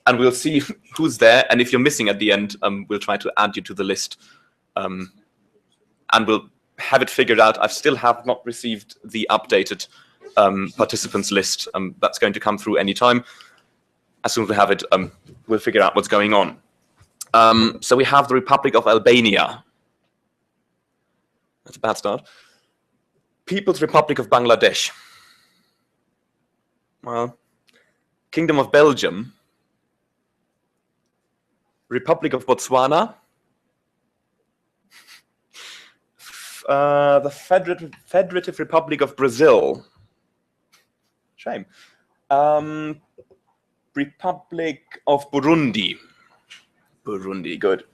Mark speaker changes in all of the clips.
Speaker 1: and we'll see who's there. And if you're missing at the end, we'll try to add you to the list, and we'll have it figured out. I still have not received the updated participants list. That's going to come through anytime. As soon as we have it, we'll figure out what's going on. So we have the Republic of Albania. That's a bad start. People's Republic of Bangladesh. Well, Kingdom of Belgium. Republic of Botswana. The Federative Republic of Brazil. Shame. Republic of Burundi. Burundi, good.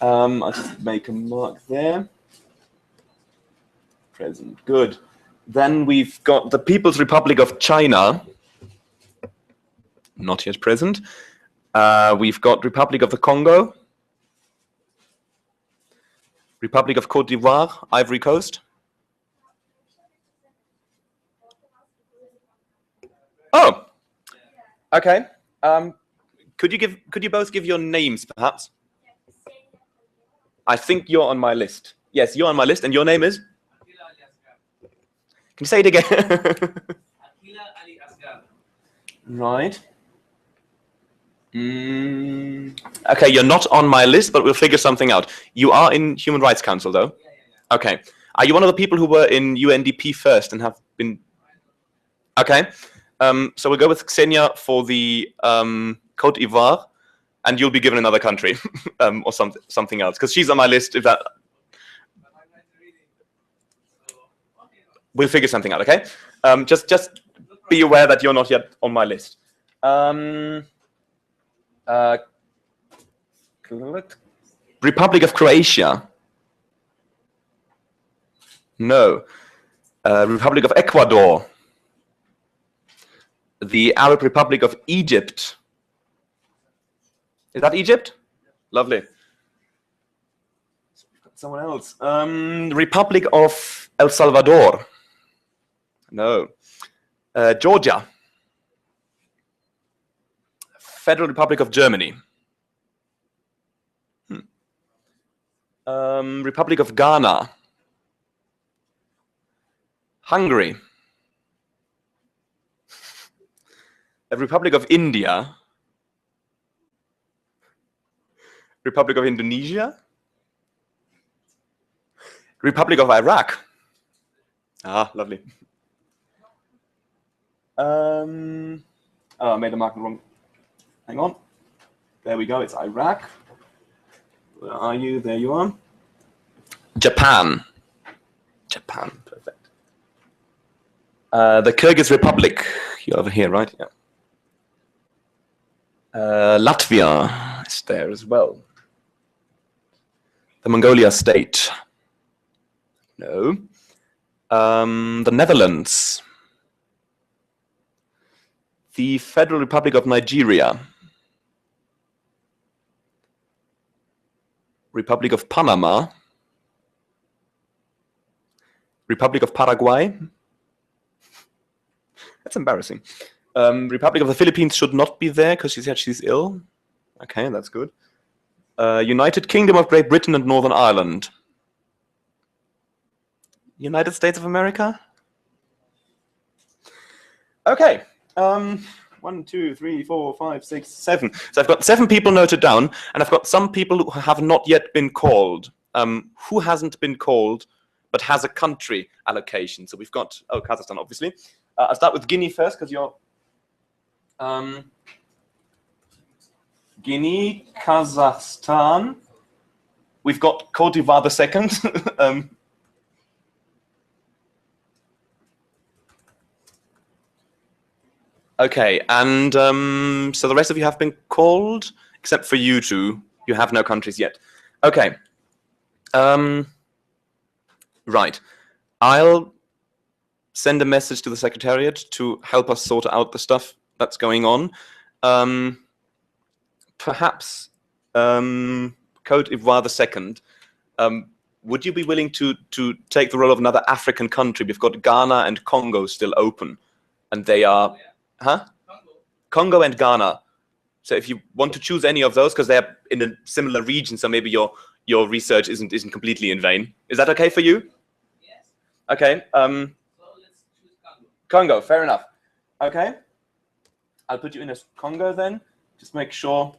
Speaker 1: I'll just make a mark there. Present, good. Then we've got the People's Republic of China. Not yet present. We've got Republic of the Congo. Republic of Côte d'Ivoire, Ivory Coast. Oh, okay. Could you both give your names, perhaps? I think you're on my list. Yes, you're on my list, and your name is? Can you say it again? Right. Okay, you're not on my list, but we'll figure something out. You are in Human Rights Council, though? Okay. Are you one of the people who were in UNDP first and have been... Okay. So we'll go with Xenia for the Côte d'Ivoire, and you'll be given another country or something else, because she's on my list. If that... We'll figure something out, okay? Just be aware that you're not yet on my list. Republic of Croatia. No. Republic of Ecuador. The Arab Republic of Egypt. Is that Egypt? Lovely. Someone else. Republic of El Salvador. No. Georgia. Federal Republic of Germany. Republic of Ghana. Hungary. The Republic of India. Republic of Indonesia. Republic of Iraq. Ah, lovely. Oh, I made the mark wrong. Hang on. There we go. It's Iraq. Where are you? There you are. Japan. Japan. Perfect. The Kyrgyz Republic. You're over here, right? Yeah. Latvia is there as well. The Mongolia state. No. The Netherlands. The Federal Republic of Nigeria. Republic of Panama. Republic of Paraguay. That's embarrassing. Republic of the Philippines should not be there because she said she's ill. Okay, that's good. United Kingdom of Great Britain and Northern Ireland. United States of America? Okay. 1, 2, 3, 4, 5, 6, 7. So I've got 7 people noted down, and I've got some people who have not yet been called. Who hasn't been called but has a country allocation? So we've got, oh, Kazakhstan, obviously. I'll start with Guinea first, because you're... Guinea, Kazakhstan. We've got Côte d'Ivoire the second. Okay, and so the rest of you have been called, except for you two. You have no countries yet. Okay. Right. I'll send a message to the Secretariat to help us sort out the stuff that's going on. Perhaps Côte d'Ivoire the second. Would you be willing to take the role of another African country? We've got Ghana and Congo still open, and they are... Huh? Congo and Ghana. So if you want to choose any of those, because they're in a similar region, so maybe your research isn't completely in vain. Is that okay for you?
Speaker 2: Yes.
Speaker 1: Okay.
Speaker 2: So let's choose
Speaker 1: Congo, fair enough. Okay. I'll put you in as Congo then. Just make sure.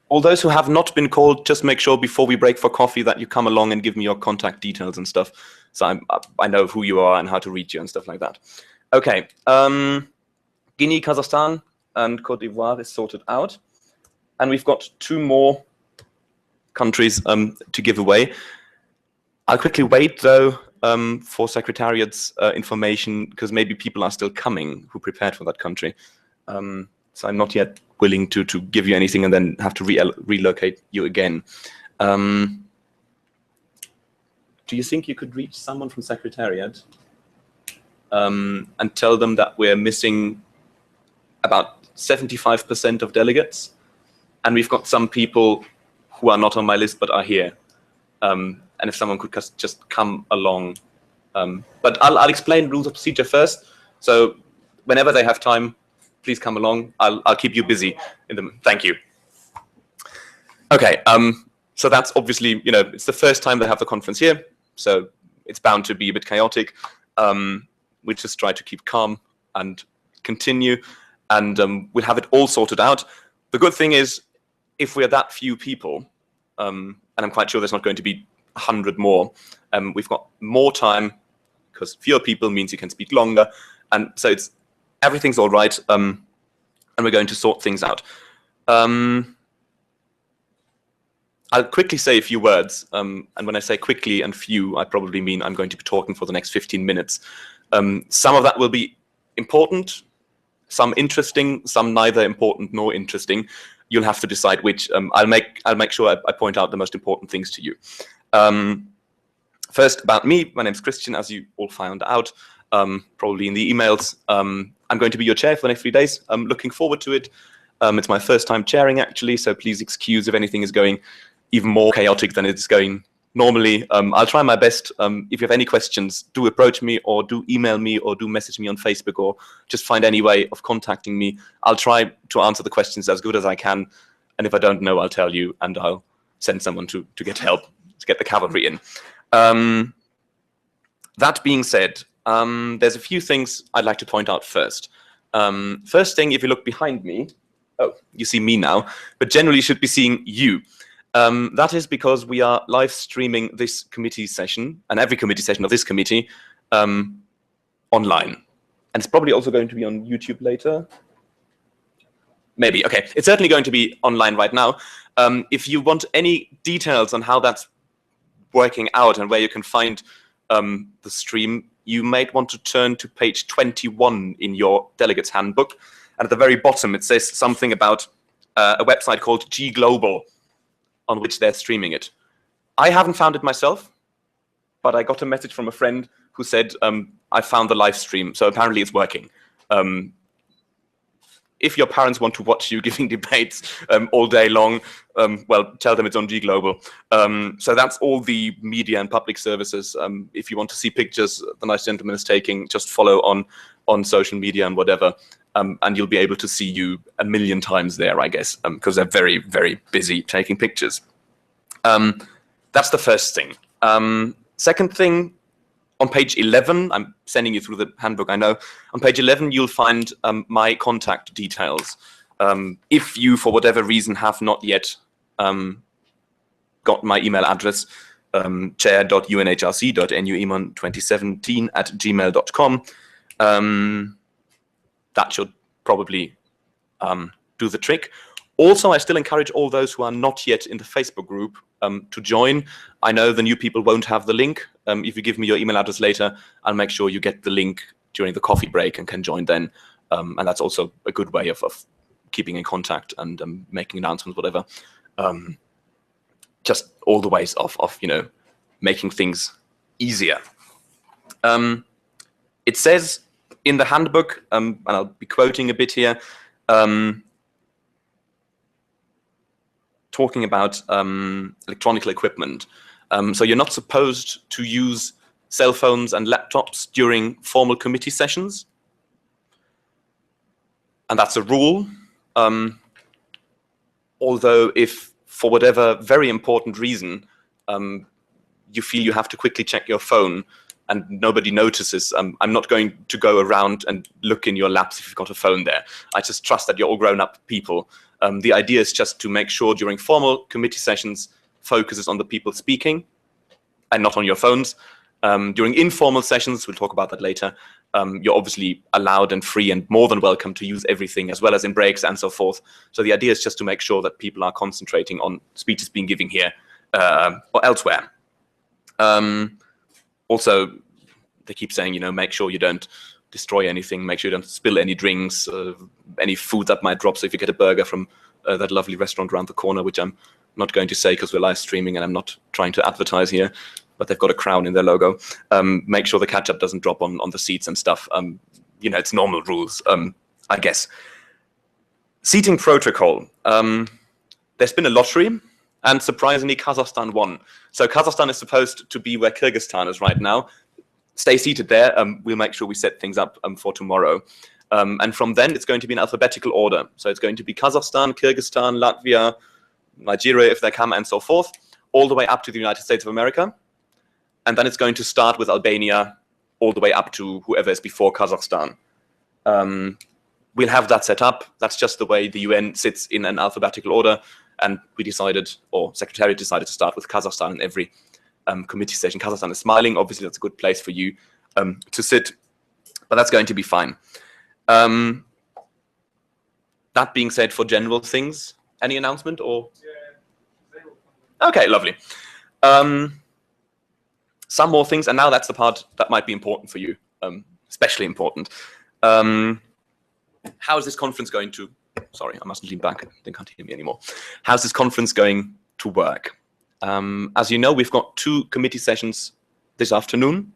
Speaker 1: All those who have not been called, just make sure before we break for coffee that you come along and give me your contact details and stuff, so I know who you are and how to reach you and stuff like that. Okay. Guinea, Kazakhstan, and Cote d'Ivoire is sorted out. And we've got 2 more countries to give away. I'll quickly wait, though, for Secretariat's information, because maybe people are still coming who prepared for that country. So I'm not yet willing to give you anything and then have to relocate you again. Do you think you could reach someone from Secretariat and tell them that we're missing about 75% of delegates, and we've got some people who are not on my list but are here, and if someone could just come along, but I'll explain rules of procedure first. So whenever they have time, please come along. I'll keep you busy in them. Thank you. Okay. So that's obviously, it's the first time they have the conference here, so it's bound to be a bit chaotic. We just try to keep calm and continue, and we'll have it all sorted out. The good thing is, if we're that few people, and I'm quite sure there's not going to be 100 more, we've got more time, because fewer people means you can speak longer, and so everything's all right, and we're going to sort things out. I'll quickly say a few words, and when I say quickly and few, I probably mean I'm going to be talking for the next 15 minutes. Some of that will be important, some interesting, some neither important nor interesting. You'll have to decide which. I'll make sure I point out the most important things to you. First, about me. My name's Christian, as you all found out, probably in the emails. I'm going to be your chair for the next 3 days. I'm looking forward to it. It's my first time chairing, actually, so please excuse if anything is going even more chaotic than it's going normally. I'll try my best. If you have any questions, do approach me, or do email me, or do message me on Facebook, or just find any way of contacting me. I'll try to answer the questions as good as I can, and if I don't know, I'll tell you, and I'll send someone to get help, to get the cavalry in. That being said, there's a few things I'd like to point out first. First thing, if you look behind me, oh, you see me now, but generally you should be seeing you. That is because we are live streaming this committee session, and every committee session of this committee, online. And it's probably also going to be on YouTube later. Maybe, okay. It's certainly going to be online right now. If you want any details on how that's working out and where you can find the stream, you might want to turn to page 21 in your delegate's handbook. And at the very bottom, it says something about a website called G-Globol, on which they're streaming it. I haven't found it myself, but I got a message from a friend who said, I found the live stream, so apparently it's working. If your parents want to watch you giving debates all day long, well, tell them it's on G-Globol. So that's all the media and public services. If you want to see pictures the nice gentleman is taking, just follow on social media and whatever, and you'll be able to see you a million times there, I guess, because they're very, very busy taking pictures. That's the first thing. Second thing, on page 11, I'm sending you through the handbook, I know. On page 11, you'll find my contact details. If you, for whatever reason, have not yet got my email address, chair.unhrc.nueman2017@gmail.com, that should probably do the trick. Also, I still encourage all those who are not yet in the Facebook group to join. I know the new people won't have the link. If you give me your email address later, I'll make sure you get the link during the coffee break and can join then. And that's also a good way of keeping in contact and making announcements, whatever. Just all the ways of making things easier. It says in the handbook, and I'll be quoting a bit here, talking about electronic equipment. So you're not supposed to use cell phones and laptops during formal committee sessions. and that's a rule. Although if for whatever very important reason you feel you have to quickly check your phone and nobody notices, I'm not going to go around and look in your laps if you've got a phone there. I just trust that you're all grown-up people. The idea is just to make sure during formal committee sessions focuses on the people speaking and not on your phones. During informal sessions, we'll talk about that later, you're obviously allowed and free and more than welcome to use everything, as well as in breaks and so forth. So the idea is just to make sure that people are concentrating on speeches being given here or elsewhere. Also, they keep saying, you know, make sure you don't destroy anything, make sure you don't spill any drinks, any food that might drop. So if you get a burger from that lovely restaurant around the corner, which I'm not going to say because we're live streaming and I'm not trying to advertise here, but they've got a crown in their logo. Make sure the ketchup doesn't drop on the seats and stuff. You know, it's normal rules, I guess. Seating protocol. There's been a lottery, and surprisingly, Kazakhstan won. So Kazakhstan is supposed to be where Kyrgyzstan is right now. Stay seated there. We'll make sure we set things up for tomorrow. And from then, it's going to be in alphabetical order. So it's going to be Kazakhstan, Kyrgyzstan, Latvia, Nigeria, if they come, and so forth, all the way up to the United States of America. And then it's going to start with Albania all the way up to whoever is before Kazakhstan. We'll have that set up. That's just the way the UN sits in an alphabetical order. And we decided, or Secretariat decided, to start with Kazakhstan in every committee session. Kazakhstan is smiling. Obviously, that's a good place for you to sit. But that's going to be fine. That being said, for general things, any announcement or? Yeah. Okay, lovely. Some more things, and now that's the part that might be important for you, especially important. How is this conference going to, sorry, I mustn't lean back, they can't hear me anymore. How's this conference going to work? As you know, we've got 2 committee sessions this afternoon.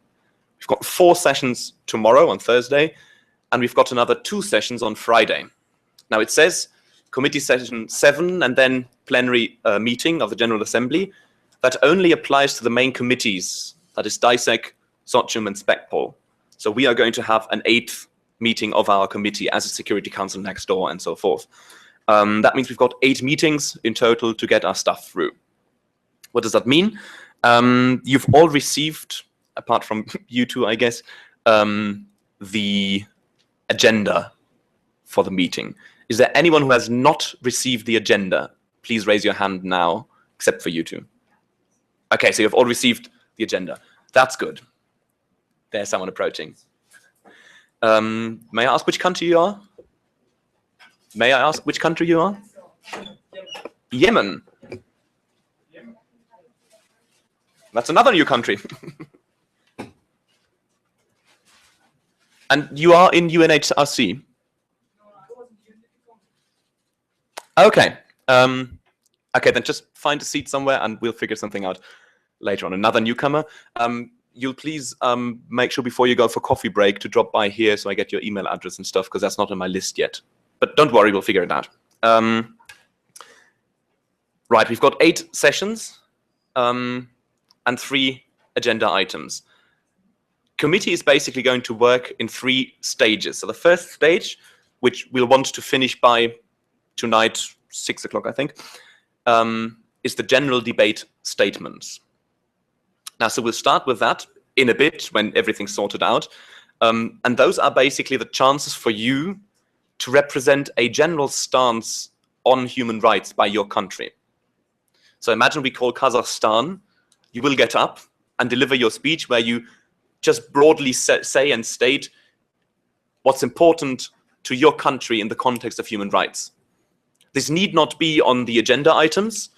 Speaker 1: We've got 4 sessions tomorrow on Thursday, and we've got another 2 sessions on Friday. Now it says committee session 7 and then plenary meeting of the General Assembly. That only applies to the main committees, that is DISEC, SOCHUM, and SPECPOL. So we are going to have an 8th meeting of our committee as a Security Council next door and so forth. That means we've got 8 meetings in total to get our stuff through. What does that mean? You've all received, apart from you two, I guess, the agenda for the meeting. Is there anyone who has not received the agenda? Please raise your hand now, except for you two. Okay, so you've all received the agenda. That's good. There's someone approaching. May I ask which country you are? May I ask which country you are? Yemen. That's another new country. And you are in UNHRC? Okay. Okay, then just find a seat somewhere and we'll figure something out later on. Another newcomer. You'll please make sure before you go for coffee break to drop by here so I get your email address and stuff, because that's not on my list yet. But don't worry, we'll figure it out. Right, we've got 8 sessions and 3 agenda items. Committee is basically going to work in 3 stages. So the first stage, which we'll want to finish by tonight, 6 o'clock, I think, is the general debate statements. Now, so we'll start with that in a bit when everything's sorted out. And those are basically the chances for you to represent a general stance on human rights by your country. So imagine we call Kazakhstan. You will get up and deliver your speech where you just broadly say and state what's important to your country in the context of human rights. This need not be on the agenda items.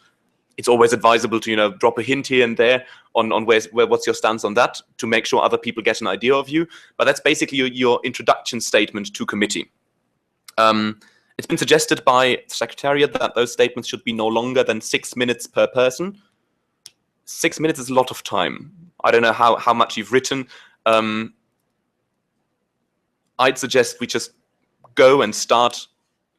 Speaker 1: It's always advisable to, you know, drop a hint here and there on what's your stance on that to make sure other people get an idea of you. But that's basically your introduction statement to committee. It's been suggested by the Secretariat that those statements should be no longer than 6 minutes per person. 6 minutes is a lot of time. I don't know how much you've written. I'd suggest we just go and start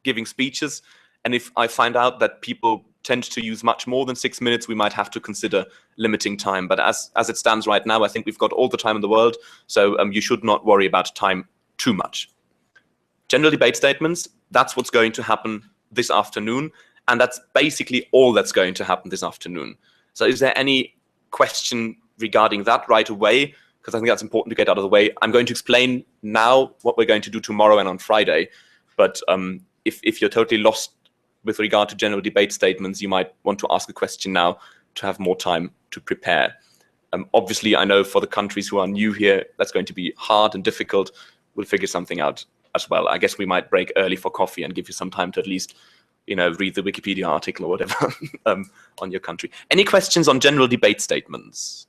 Speaker 1: giving speeches. And if I find out that people tend to use much more than 6 minutes, we might have to consider limiting time. But as it stands right now, I think we've got all the time in the world. So you should not worry about time too much. General debate statements, that's what's going to happen this afternoon. And that's basically all that's going to happen this afternoon. So is there any question regarding that right away? Because I think that's important to get out of the way. I'm going to explain now what we're going to do tomorrow and on Friday. But if you're totally lost with regard to general debate statements, you might want to ask a question now to have more time to prepare. Obviously, I know for the countries who are new here, that's going to be hard and difficult. We'll figure something out as well. I guess we might break early for coffee and give you some time to at least, read the Wikipedia article or whatever on your country. Any questions on general debate statements?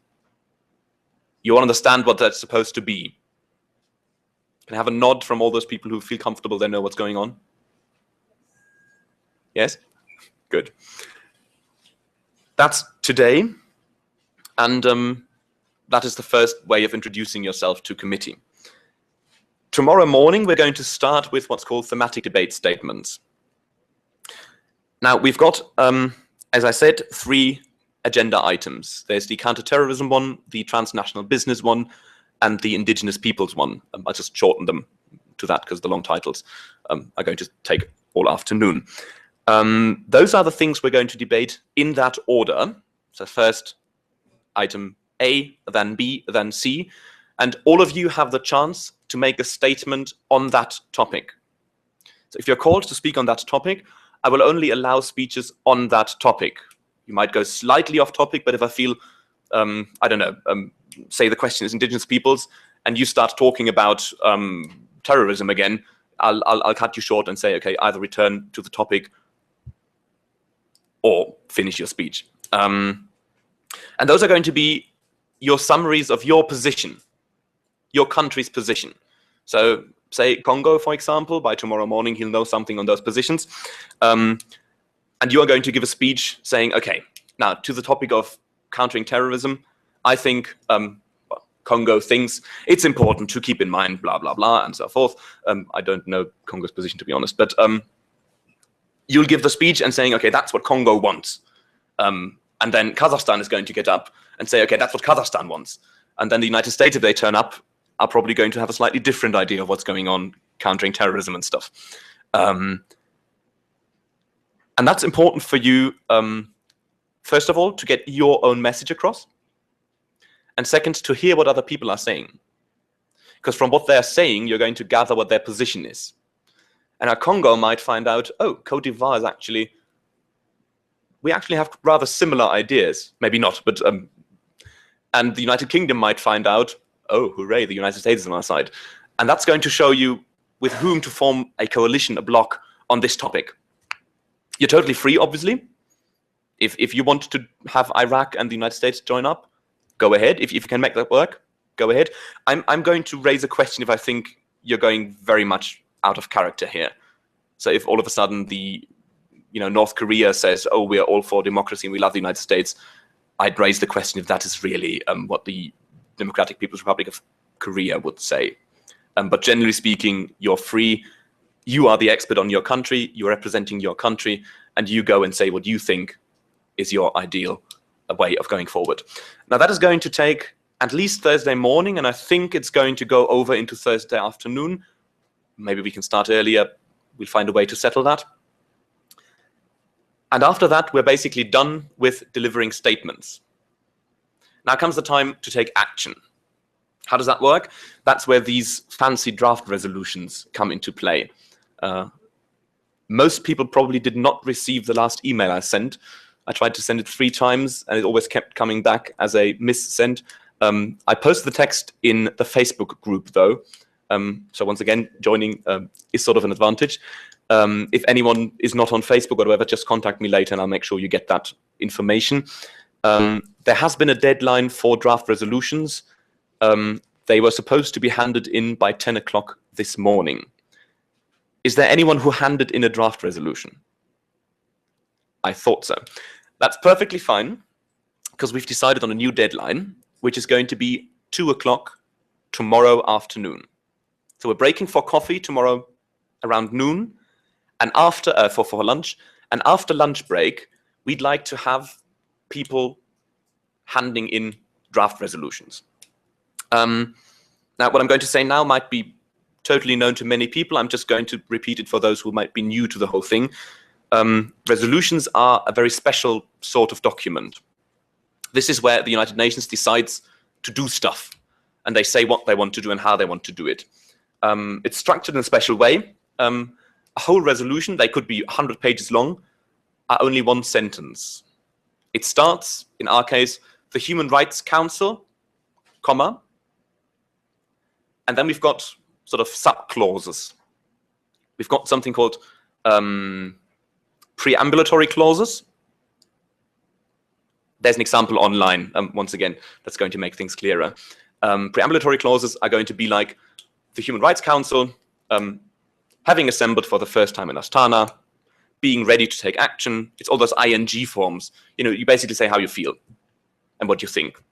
Speaker 1: You all understand what that's supposed to be? Can I have a nod from all those people who feel comfortable they know what's going on? Yes? Good. That's today. And that is the first way of introducing yourself to committee. Tomorrow morning, we're going to start with what's called thematic debate statements. Now, we've got, as I said, 3 agenda items. There's the counterterrorism one, the transnational business one, and the indigenous peoples one. I just shortened them to that because the long titles are going to take all afternoon. Those are the things we're going to debate in that order. So first item A, then B, then C. And all of you have the chance to make a statement on that topic. So if you're called to speak on that topic, I will only allow speeches on that topic. You might go slightly off topic, but if I feel, I don't know, say the question is indigenous peoples, and you start talking about terrorism again, I'll cut you short and say, okay, either return to the topic or finish your speech. And those are going to be your summaries of your position, your country's position. So say Congo, for example, by tomorrow morning, he'll know something on those positions. And you are going to give a speech saying, okay, now to the topic of countering terrorism, I think Congo thinks it's important to keep in mind, blah, blah, blah, and so forth. I don't know Congo's position, to be honest, but you'll give the speech and saying, okay, that's what Congo wants. And then Kazakhstan is going to get up and say, okay, that's what Kazakhstan wants. And then the United States, if they turn up, are probably going to have a slightly different idea of what's going on countering terrorism and stuff. And that's important for you, first of all, to get your own message across. And second, to hear what other people are saying. Because from what they're saying, you're going to gather what their position is. And our Congo might find out, oh, Cote d'Ivoire is actually, we actually have rather similar ideas. Maybe not, but, and the United Kingdom might find out, oh, hooray, the United States is on our side. And that's going to show you with whom to form a coalition, a bloc on this topic. You're totally free, obviously. If you want to have Iraq and the United States join up, go ahead. If you can make that work, go ahead. I'm going to raise a question if I think you're going very much out of character here. So if all of a sudden the North Korea says, oh, we are all for democracy and we love the United States, I'd raise the question if that is really what the Democratic People's Republic of Korea would say. But generally speaking, you're free. You are the expert on your country. You're representing your country, and you go and say what you think is your ideal way of going forward. Now, that is going to take at least Thursday morning, and I think it's going to go over into Thursday afternoon. Maybe we can start earlier. We'll find a way to settle that. And after that, we're basically done with delivering statements. Now comes the time to take action. How does that work? That's where these fancy draft resolutions come into play. Most people probably did not receive the last email I sent. I tried to send it 3 times, and it always kept coming back as a miss-send. I posted the text in the Facebook group, though. So once again, joining is sort of an advantage. If anyone is not on Facebook or whatever, just contact me later, and I'll make sure you get that information. There has been a deadline for draft resolutions. They were supposed to be handed in by 10 o'clock this morning. Is there anyone who handed in a draft resolution? I thought so. That's perfectly fine, because we've decided on a new deadline, which is going to be 2 o'clock tomorrow afternoon. So we're breaking for coffee tomorrow around noon, and after for lunch. And after lunch break, we'd like to have people handing in draft resolutions. Now, what I'm going to say now might be totally known to many people. I'm just going to repeat it for those who might be new to the whole thing. Resolutions are a very special sort of document. This is where the United Nations decides to do stuff, and they say what they want to do and how they want to do it. It's structured in a special way. A whole resolution, they could be 100 pages long, are only one sentence. It starts, in our case, the Human Rights Council, comma, and then we've got sort of sub-clauses. We've got something called preambulatory clauses. There's an example online, once again, that's going to make things clearer. Preambulatory clauses are going to be like the Human Rights Council having assembled for the first time in Astana, being ready to take action. It's all those ing forms. You know, you basically say how you feel and what you think.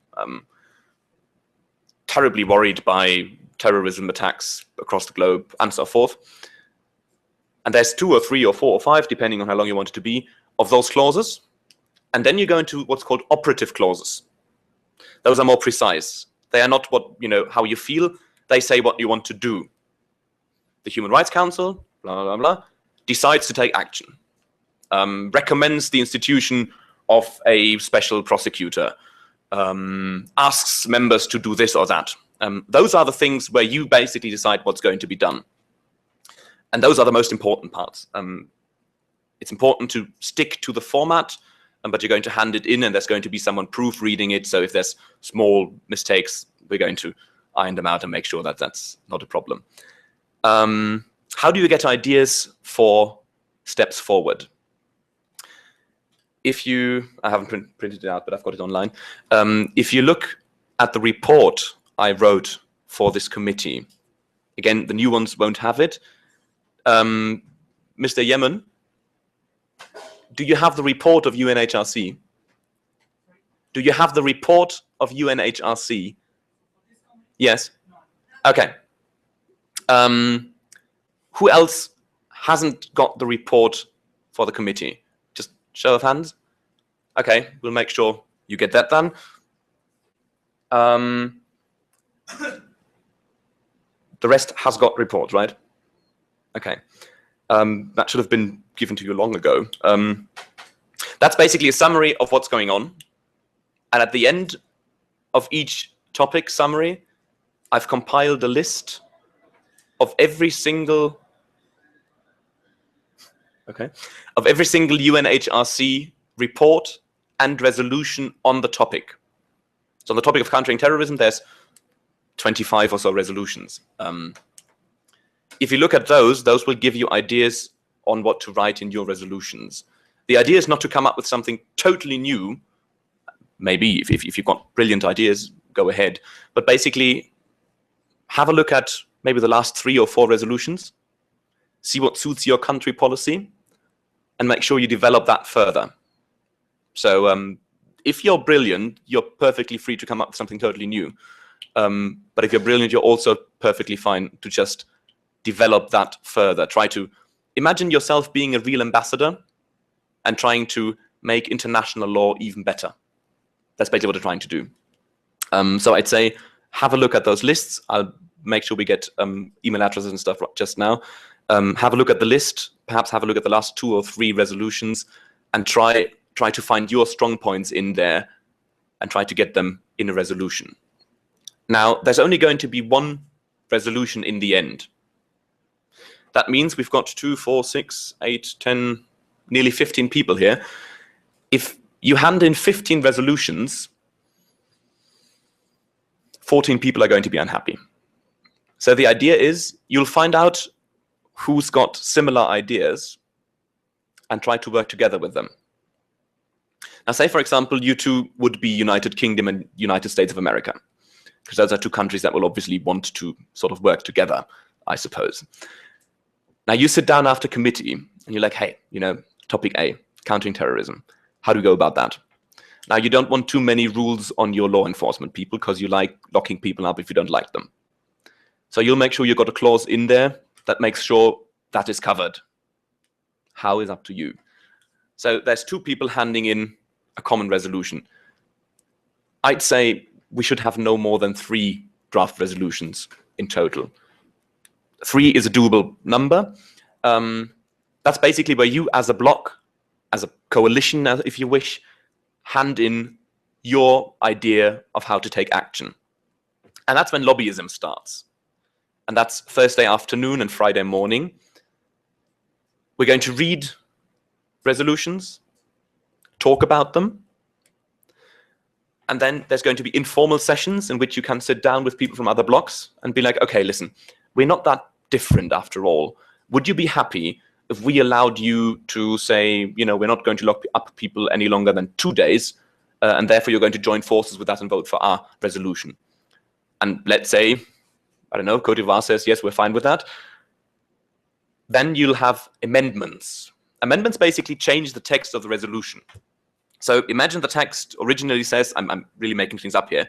Speaker 1: Terribly worried by terrorism attacks across the globe and so forth. And there's 2 or 3 or 4 or 5, depending on how long you want it to be, of those clauses. And then you go into what's called operative clauses. Those are more precise. They are not what, you know, how you feel. They say what you want to do. The Human Rights Council, blah, blah, blah, decides to take action. Recommends the institution of a special prosecutor. Asks members to do this or that. Those are the things where you basically decide what's going to be done. And those are the most important parts. It's important to stick to the format, but you're going to hand it in and there's going to be someone proofreading it. So if there's small mistakes, we're going to iron them out and make sure that that's not a problem. How do you get ideas for steps forward? If you, I haven't printed it out, but I've got it online. If you look at the report I wrote for this committee, again, the new ones won't have it. Mr. Yemen, do you have the report of UNHRC? Do you have the report of UNHRC? Yes. Okay. Who else hasn't got the report for the committee? Just show of hands. Okay, we'll make sure you get that done. The rest has got reports, right? Okay. That should have been given to you long ago. That's basically a summary of what's going on. And at the end of each topic summary, I've compiled a list of every single UNHRC report and resolution on the topic. So on the topic of countering terrorism, there's 25 or so resolutions. If you look at those will give you ideas on what to write in your resolutions. The idea is not to come up with something totally new. Maybe if you've got brilliant ideas, go ahead. But basically, have a look at maybe the last 3 or 4 resolutions, see what suits your country policy, and make sure you develop that further. So if you're brilliant, you're perfectly free to come up with something totally new. But if you're brilliant, you're also perfectly fine to just develop that further. Try to imagine yourself being a real ambassador and trying to make international law even better. That's basically what we're trying to do. So I'd say have a look at those lists. I'll make sure we get email addresses and stuff just now. Have a look at the list, perhaps have a look at the last 2 or 3 resolutions and try to find your strong points in there and try to get them in a resolution. Now, there's only going to be 1 resolution in the end. That means we've got 2, 4, 6, 8, 10, nearly 15 people here. If you hand in 15 resolutions, 14 people are going to be unhappy. So the idea is you'll find out who's got similar ideas and try to work together with them. Now, say, for example, you two would be United Kingdom and United States of America, because those are 2 countries that will obviously want to sort of work together, I suppose. Now, you sit down after committee and you're like, hey, you know, topic A, countering terrorism. How do we go about that? Now, you don't want too many rules on your law enforcement people because you like locking people up if you don't like them. So you'll make sure you've got a clause in there that makes sure that is covered. How is up to you. So there's 2 people handing in a common resolution. I'd say we should have no more than 3 draft resolutions in total. 3 is a doable number. That's basically where you as a bloc, as a coalition, if you wish, hand in your idea of how to take action. And that's when lobbyism starts. And that's Thursday afternoon and Friday morning. We're going to read resolutions, talk about them, and then there's going to be informal sessions in which you can sit down with people from other blocs and be like, okay, listen, we're not that different after all. Would you be happy if we allowed you to say, you know, we're not going to lock up people any longer than 2 days, and therefore you're going to join forces with that and vote for our resolution? And let's say, I don't know, Cote d'Ivoire says, yes, we're fine with that. Then you'll have amendments. Amendments basically change the text of the resolution. So imagine the text originally says, I'm really making things up here,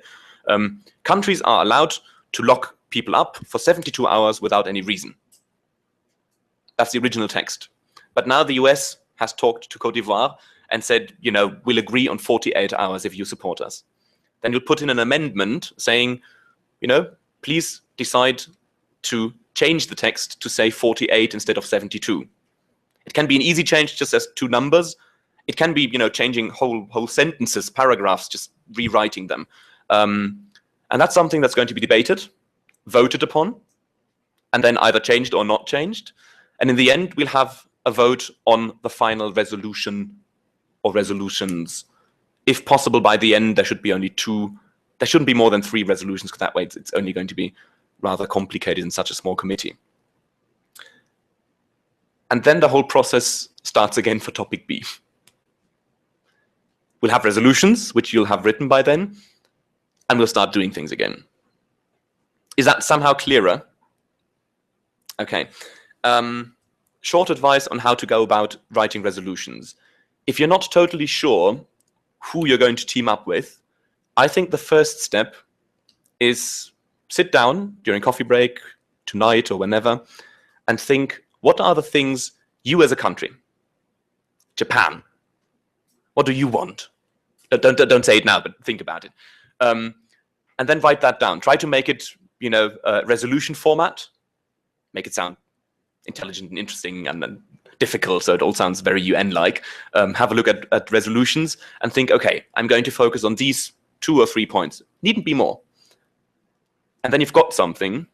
Speaker 1: countries are allowed to lock people up for 72 hours without any reason. That's the original text. But now the US has talked to Cote d'Ivoire and said, you know, we'll agree on 48 hours if you support us. Then you'll put in an amendment saying, you know, please decide to change the text to say 48 instead of 72. It can be an easy change, just as 2 numbers. It can be, you know, changing whole sentences, paragraphs, just rewriting them. And that's something that's going to be debated, voted upon, and then either changed or not changed. And in the end, we'll have a vote on the final resolution or resolutions. If possible, by the end, there should be only 2. There shouldn't be more than 3 resolutions, because that way it's only going to be rather complicated in such a small committee. And then the whole process starts again for topic B. We'll have resolutions, which you'll have written by then, and we'll start doing things again. Is that somehow clearer? Okay. Short advice on how to go about writing resolutions. If you're not totally sure who you're going to team up with, I think the first step is sit down during coffee break, tonight or whenever, and think, what are the things you as a country, Japan, what do you want? Don't say it now, but think about it. And then write that down. Try to make it, you know, resolution format. Make it sound intelligent and interesting and difficult, so it all sounds very UN-like. Have a look at resolutions and think, okay, I'm going to focus on these 2 or 3 points. Needn't be more. And then you've got something,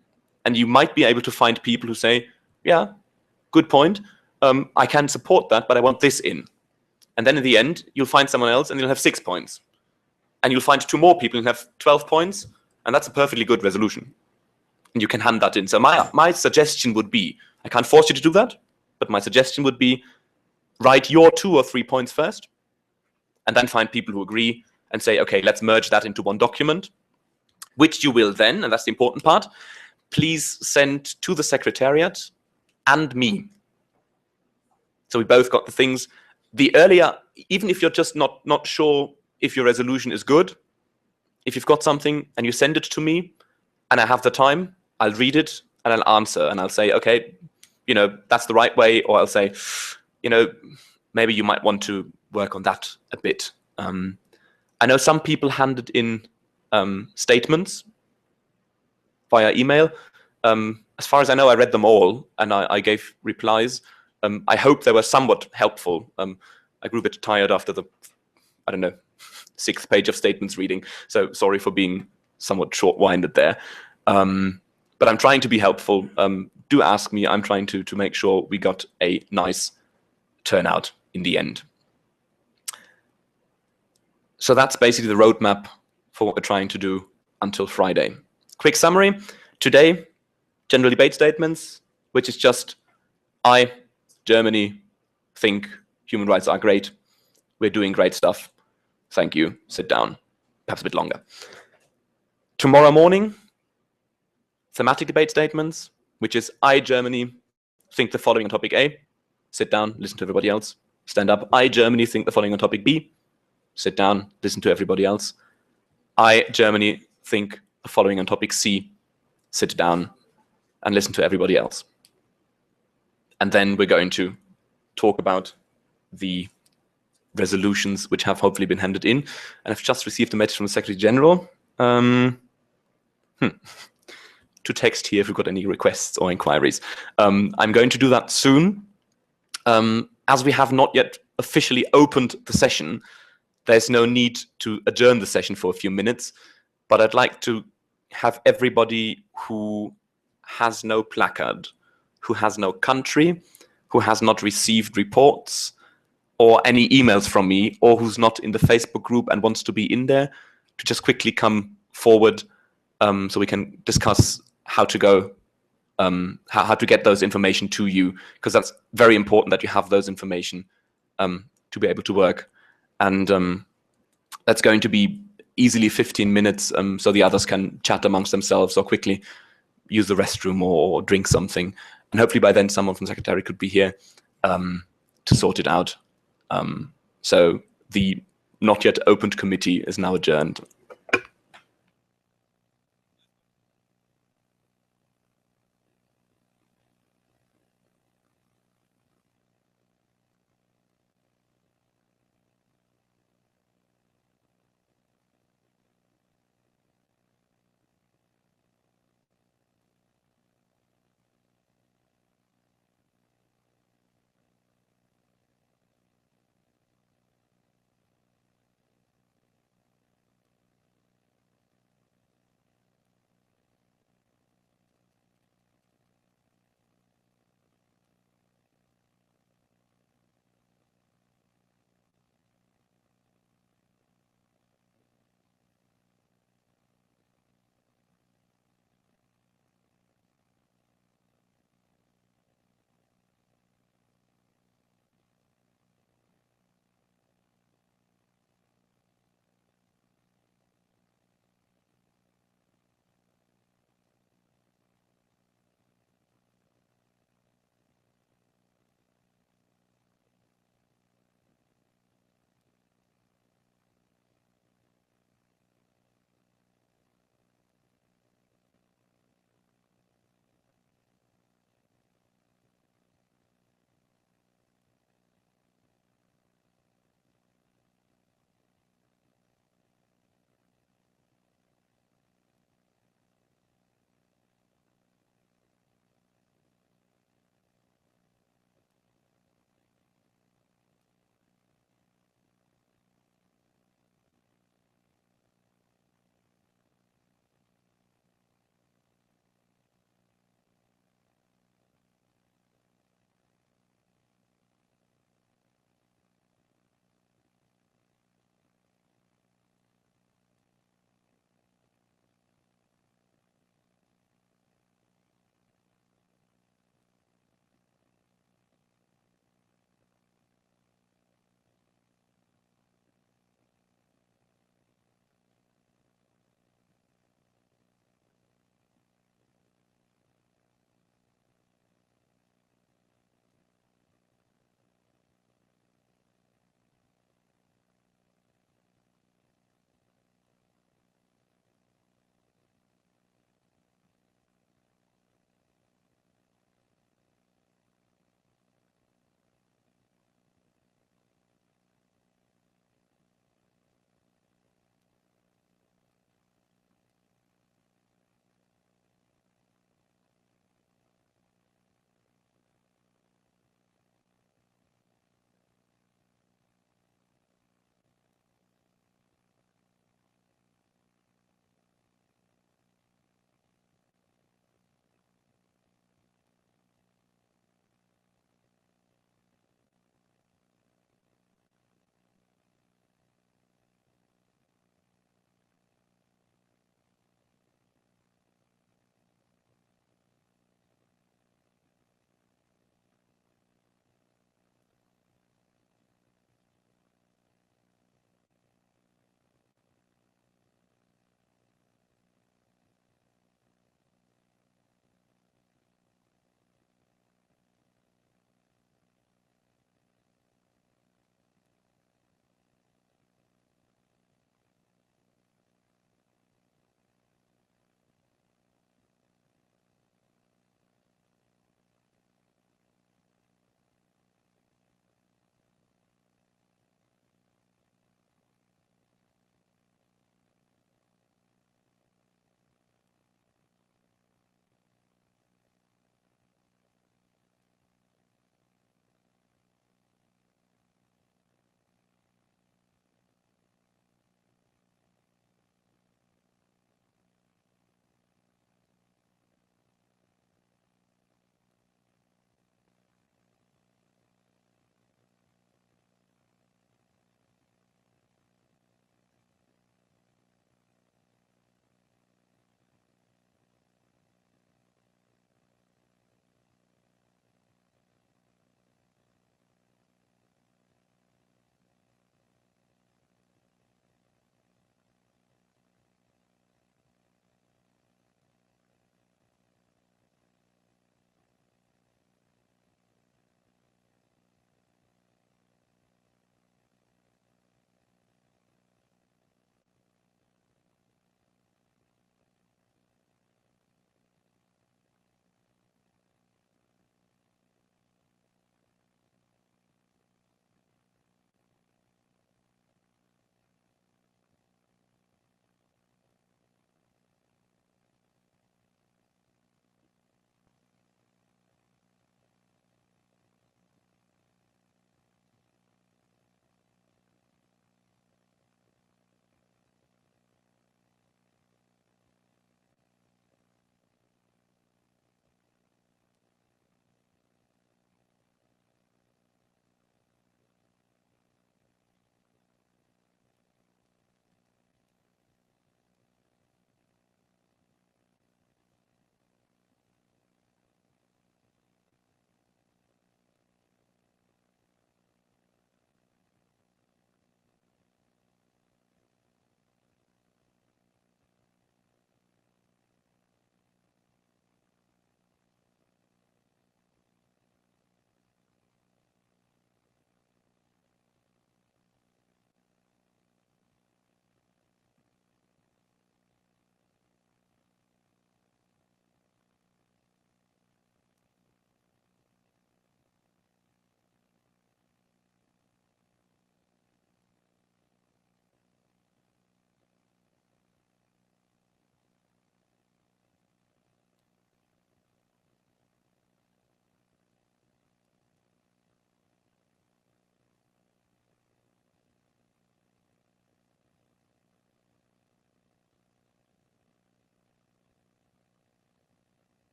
Speaker 1: and you might be able to find people who say, yeah, good point. I can support that, but I want this in. And then in the end, you'll find someone else and you'll have 6 points. And you'll find 2 more people and have 12 points. And that's a perfectly good resolution. And you can hand that in. So my suggestion would be, I can't force you to do that, but my suggestion would be, write your 2 or 3 points first, and then find people who agree and say, okay, let's merge that into one document, which you will then, and that's the important part, please send to the Secretariat and me. So we both got the things. The earlier, even if you're just not sure if your resolution is good, if you've got something and you send it to me and I have the time, I'll read it and I'll answer and I'll say, okay, you know, that's the right way. Or I'll say, you know, maybe you might want to work on that a bit. I know some people handed in statements via email. As far as I know, I read them all and I gave replies. I hope they were somewhat helpful. I grew a bit tired after the, I don't know, 6th page of statements reading. So sorry for being somewhat short-winded there. But I'm trying to be helpful. Do ask me. I'm trying to make sure we got a nice turnout in the end. So that's basically the roadmap for what we're trying to do until Friday. Quick summary. Today, general debate statements, which is just, I, Germany, think human rights are great. We're doing great stuff. Thank you. Sit down. Perhaps a bit longer. Tomorrow morning, thematic debate statements, which is, I, Germany, think the following on topic A. Sit down, listen to everybody else. Stand up. I, Germany, think the following on topic B. Sit down, listen to everybody else. I, Germany, think the following on topic C. Sit down and listen to everybody else. And then we're going to talk about the resolutions which have hopefully been handed in. And I've just received a message from the Secretary General. to text here if you've got any requests or inquiries. I'm going to do that soon. As we have not yet officially opened the session, there's no need to adjourn the session for a few minutes, but I'd like to have everybody who has no placard, who has no country, who has not received reports or any emails from me, or who's not in the Facebook group and wants to be in there, to just quickly come forward so we can discuss how to go, how to get those information to you, because that's very important that you have those information to be able to work. And that's going to be easily 15 minutes, so the others can chat amongst themselves or quickly use the restroom or drink something. And hopefully by then someone from Secretary could be here to sort it out. So the not yet opened committee is now adjourned.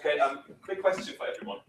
Speaker 1: Okay, quick question for everyone.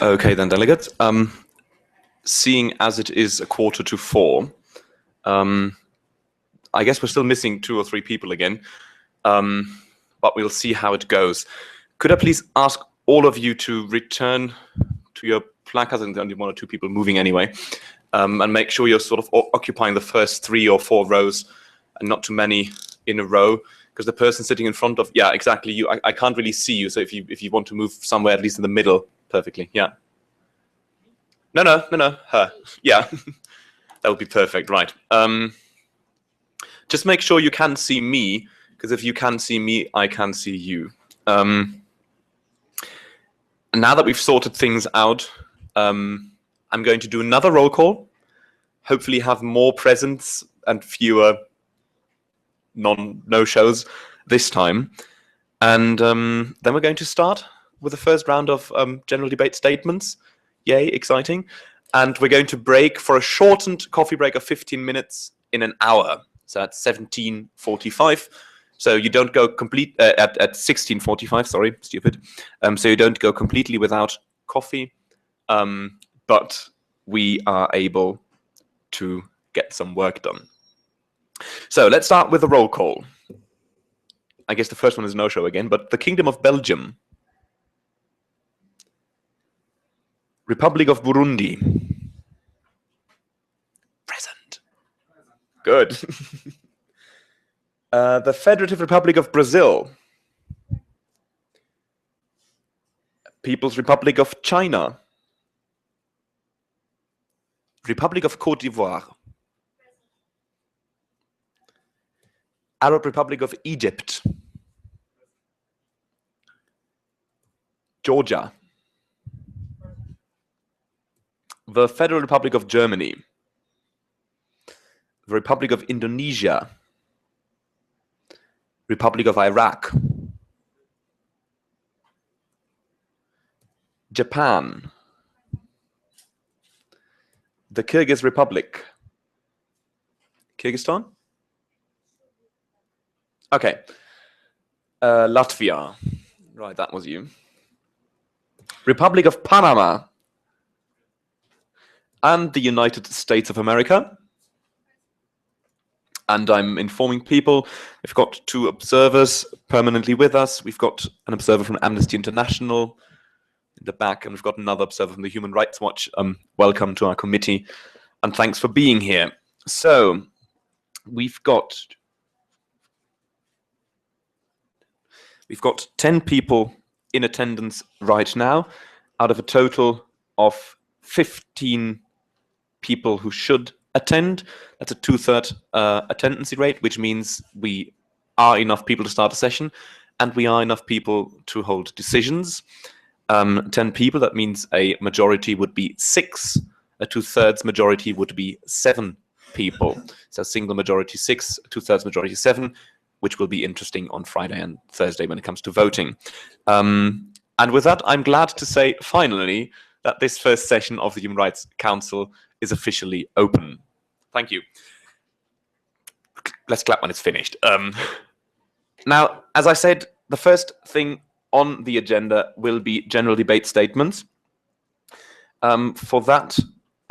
Speaker 1: Okay then, delegates. Seeing as it is 4:45, I guess we're still missing 2 or 3 people again, but we'll see how it goes. Could I please ask all of you to return to your placards, and only 1 or 2 people moving anyway, and make sure you're sort of occupying the first 3 or 4 rows and not too many in a row, because the person sitting in front of, yeah, exactly, you, I can't really see you, so if you want to move somewhere, at least in the middle, perfectly, yeah. No, her, yeah, that would be perfect, right. Just make sure you can see me, because if you can see me, I can see you. Now that we've sorted things out, I'm going to do another roll call, hopefully have more presents and fewer no-shows this time. And then we're going to start with the first round of general debate statements. Yay, exciting. And we're going to break for a shortened coffee break of 15 minutes in an hour. So at 17:45. So you don't go complete at 16:45. Sorry, stupid. So you don't go completely without coffee, but we are able to get some work done. So let's start with a roll call. I guess the first one is no-show again, but the Kingdom of Belgium, Republic of Burundi, present. Good. The Federative Republic of Brazil, People's Republic of China, Republic of Côte d'Ivoire, Arab Republic of Egypt, Georgia, the Federal Republic of Germany, the Republic of Indonesia, Republic of Iraq, Japan, the Kyrgyz Republic, Kyrgyzstan? Okay, Latvia, right, that was you. Republic of Panama, and the United States of America. And I'm informing people, we've got 2 observers permanently with us. We've got an observer from Amnesty International in the back, and we've got another observer from the Human Rights Watch. Welcome to our committee, and thanks for being here. So we've got 10 people in attendance right now, out of a total of 15 people who should attend. That's a 2/3 attendance rate, which means we are enough people to start a session, and we are enough people to hold decisions. 10 people, that means a majority would be 6, a 2/3 majority would be 7 people. So single majority 6, 2/3 majority 7, which will be interesting on Friday and Thursday when it comes to voting. And with that, I'm glad to say, finally, that this first session of the Human Rights Council is officially open. Thank you. Let's clap when it's finished. Now, as I said, the first thing on the agenda will be general debate statements. For that,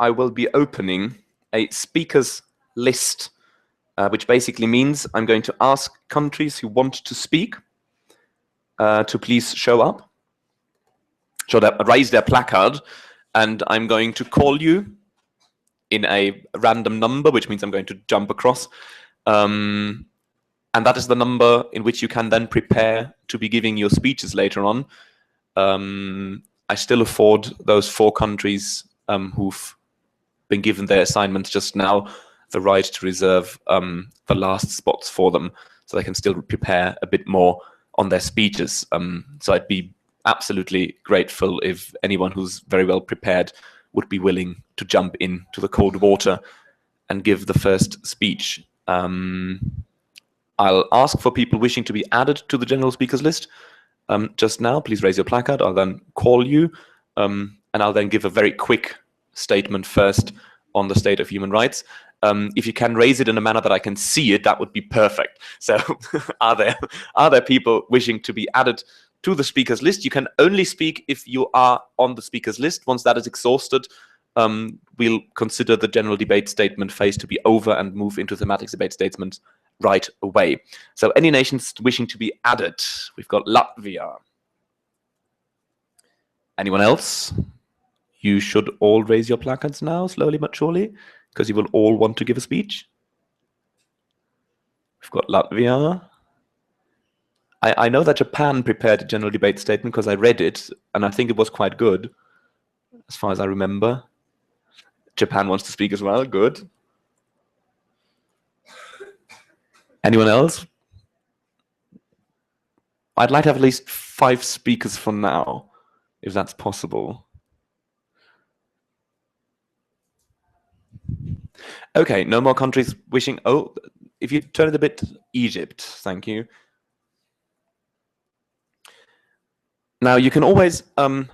Speaker 1: I will be opening a speakers list, which basically means I'm going to ask countries who want to speak to please show up, raise their placard, and I'm going to call you in a random number, which means I'm going to jump across. And that is the number in which you can then prepare to be giving your speeches later on. I still afford those 4 countries who've been given their assignments just now the right to reserve the last spots for them, so they can still prepare a bit more on their speeches. So I'd be absolutely grateful if anyone who's very well prepared would be willing to jump into the cold water and give the first speech. I'll ask for people wishing to be added to the general speakers list. Just now, please raise your placard. I'll then call you, and I'll then give a very quick statement first on the state of human rights. If you can raise it in a manner that I can see it, that would be perfect. So are there people wishing to be added to the speakers list. You can only speak if you are on the speakers list. Once that is exhausted, we'll consider the general debate statement phase to be over and move into thematic debate statements right away. So any nations wishing to be added? We've got Latvia. Anyone else? You should all raise your placards now, slowly but surely, because you will all want to give a speech. We've got Latvia. I know that Japan prepared a general debate statement because I read it, and I think it was quite good, as far as I remember. Japan wants to speak as well. Good. Anyone else? I'd like to have at least 5 speakers for now, if that's possible. Okay, no more countries wishing. Oh, if you turn it a bit, Egypt, thank you. Now you can always be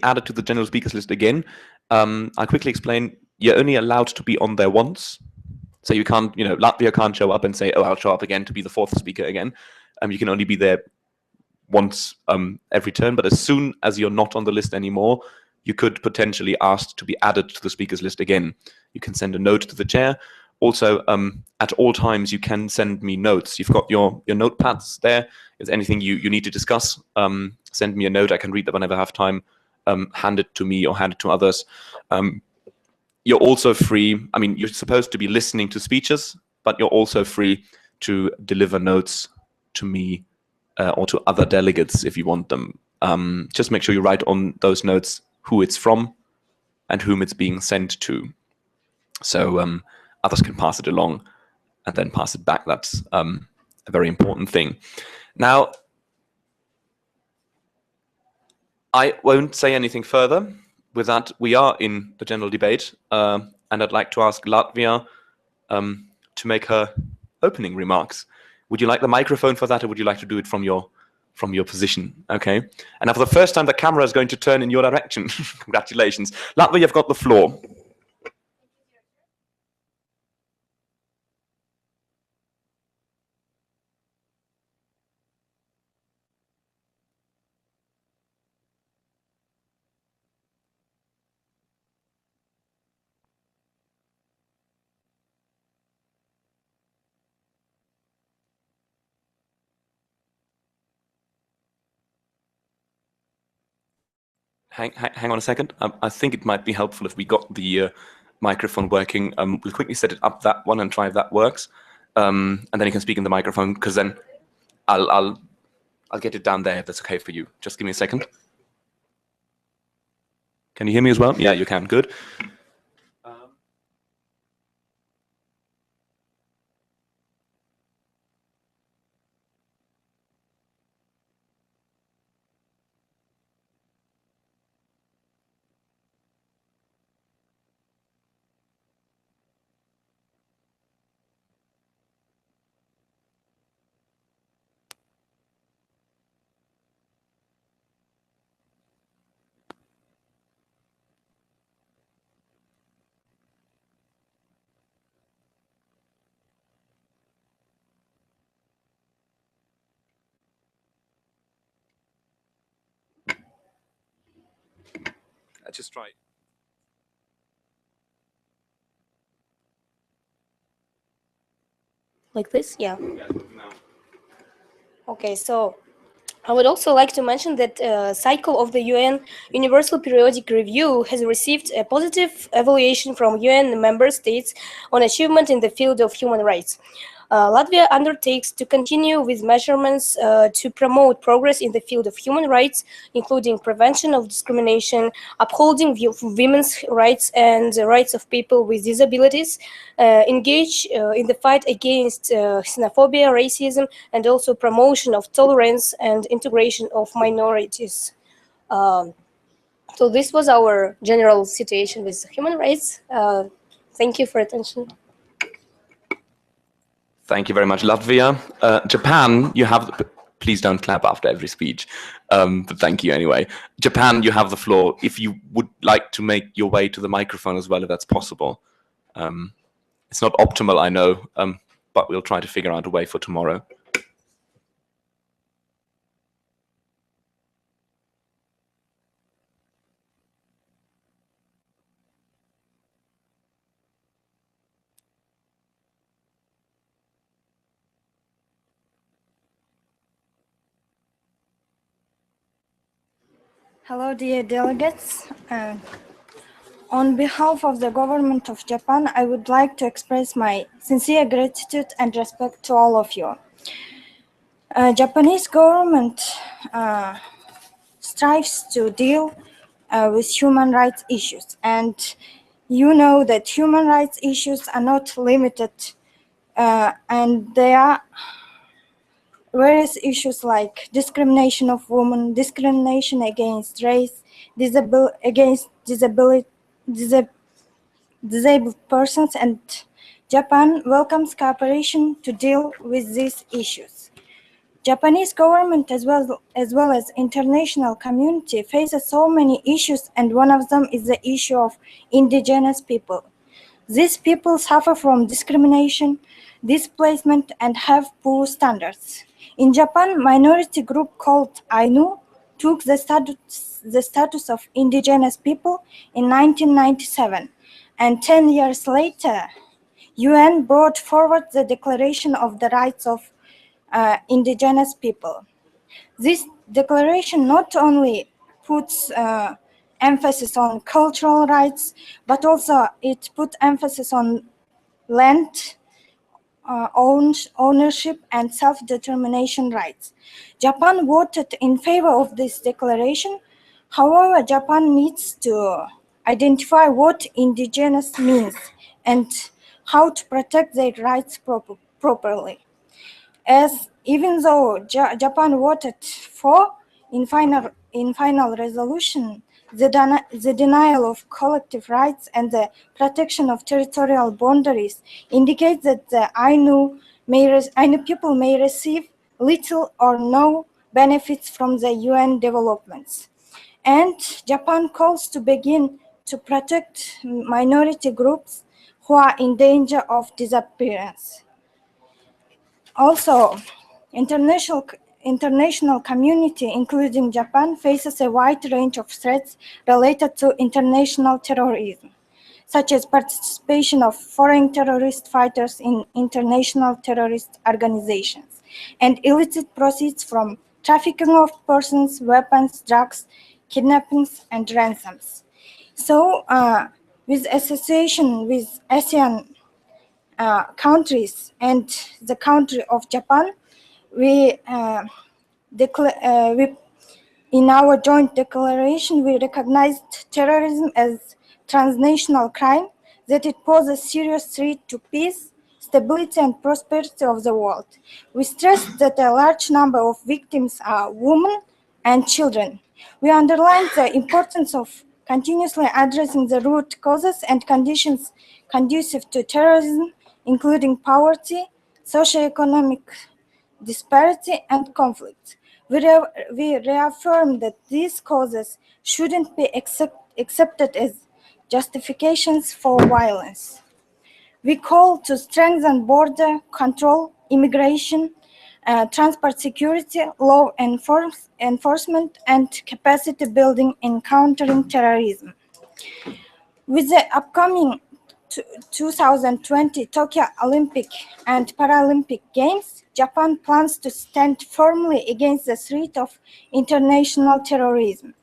Speaker 1: added to the general speakers list again. I'll quickly explain. You're only allowed to be on there once. So you can't, Latvia can't show up and say, oh, I'll show up again to be the 4th speaker again. You can only be there once every turn, but as soon as you're not on the list anymore, you could potentially ask to be added to the speakers list again. You can send a note to the chair. Also, at all times, you can send me notes. You've got your notepads there. If there's anything you need to discuss, send me a note. I can read that whenever I have time. Hand it to me or hand it to others. You're also free. I mean, you're supposed to be listening to speeches, but you're also free to deliver notes to me or to other delegates if you want them. Just make sure you write on those notes who it's from and whom it's being sent to. So others can pass it along and then pass it back. That's a very important thing. Now, I won't say anything further. With that, we are in the general debate, and I'd like to ask Latvia to make her opening remarks. Would you like the microphone for that, or would you like to do it from your position? Okay. And now for the first time, the camera is going to turn in your direction. Congratulations. Latvia, you've got the floor. Hang on a second. I think it might be helpful if we got the microphone working. We'll quickly set it up that one and try if that works, and then you can speak in the microphone. Because then I'll get it down there if that's okay for you. Just give me a second. Can you hear me as well? Yeah, you can. Good. Just try.
Speaker 3: Like this? Yeah. Okay, so I would also like to mention that cycle of the UN Universal Periodic Review has received a positive evaluation from UN member states on achievement in the field of human rights. Latvia undertakes to continue with measurements to promote progress in the field of human rights, including prevention of discrimination, upholding women's rights and the rights of people with disabilities, engage in the fight against xenophobia, racism, and also promotion of tolerance and integration of minorities. So this was our general situation with human rights. Thank you for attention.
Speaker 1: Thank you very much, Latvia. Japan, you have. Please don't clap after every speech, but thank you anyway. Japan, you have the floor. If you would like to make your way to the microphone as well, if that's possible. It's not optimal, I know, but we'll try to figure out a way for tomorrow.
Speaker 4: Hello, dear delegates. On behalf of the government of Japan, I would like to express my sincere gratitude and respect to all of you. Japanese government strives to deal with human rights issues, and you know that human rights issues are not limited, and there are various issues like discrimination of women, discrimination against race, disabled persons, and Japan welcomes cooperation to deal with these issues. Japanese government as well as international community faces so many issues, and one of them is the issue of indigenous people. These people suffer from discrimination, displacement, and have poor standards. In Japan, minority group called Ainu took the status of indigenous people in 1997, and 10 years later, UN brought forward the Declaration of the Rights of Indigenous People. This declaration not only puts emphasis on cultural rights, but also it put emphasis on land ownership and self-determination rights. Japan voted in favor of this declaration. However, Japan needs to identify what indigenous means and how to protect their rights properly. As even though Japan voted for in final resolution the denial of collective rights and the protection of territorial boundaries indicates that the Ainu people may receive little or no benefits from the UN developments. And Japan calls to begin to protect minority groups who are in danger of disappearance. Also, international community, including Japan, faces a wide range of threats related to international terrorism, such as participation of foreign terrorist fighters in international terrorist organizations, and illicit proceeds from trafficking of persons, weapons, drugs, kidnappings, and ransoms. So, with association with ASEAN countries and the country of Japan, we, in our joint declaration, we recognized terrorism as transnational crime, that it poses a serious threat to peace, stability, and prosperity of the world. We stressed that a large number of victims are women and children. We underlined the importance of continuously addressing the root causes and conditions conducive to terrorism, including poverty, socioeconomic disparity, and conflict. We reaffirm that these causes shouldn't be accepted as justifications for violence. We call to strengthen border control, immigration, transport security, law enforcement, and capacity building in countering terrorism. With the upcoming 2020 Tokyo Olympic and Paralympic Games, Japan plans to stand firmly against the threat of international terrorism.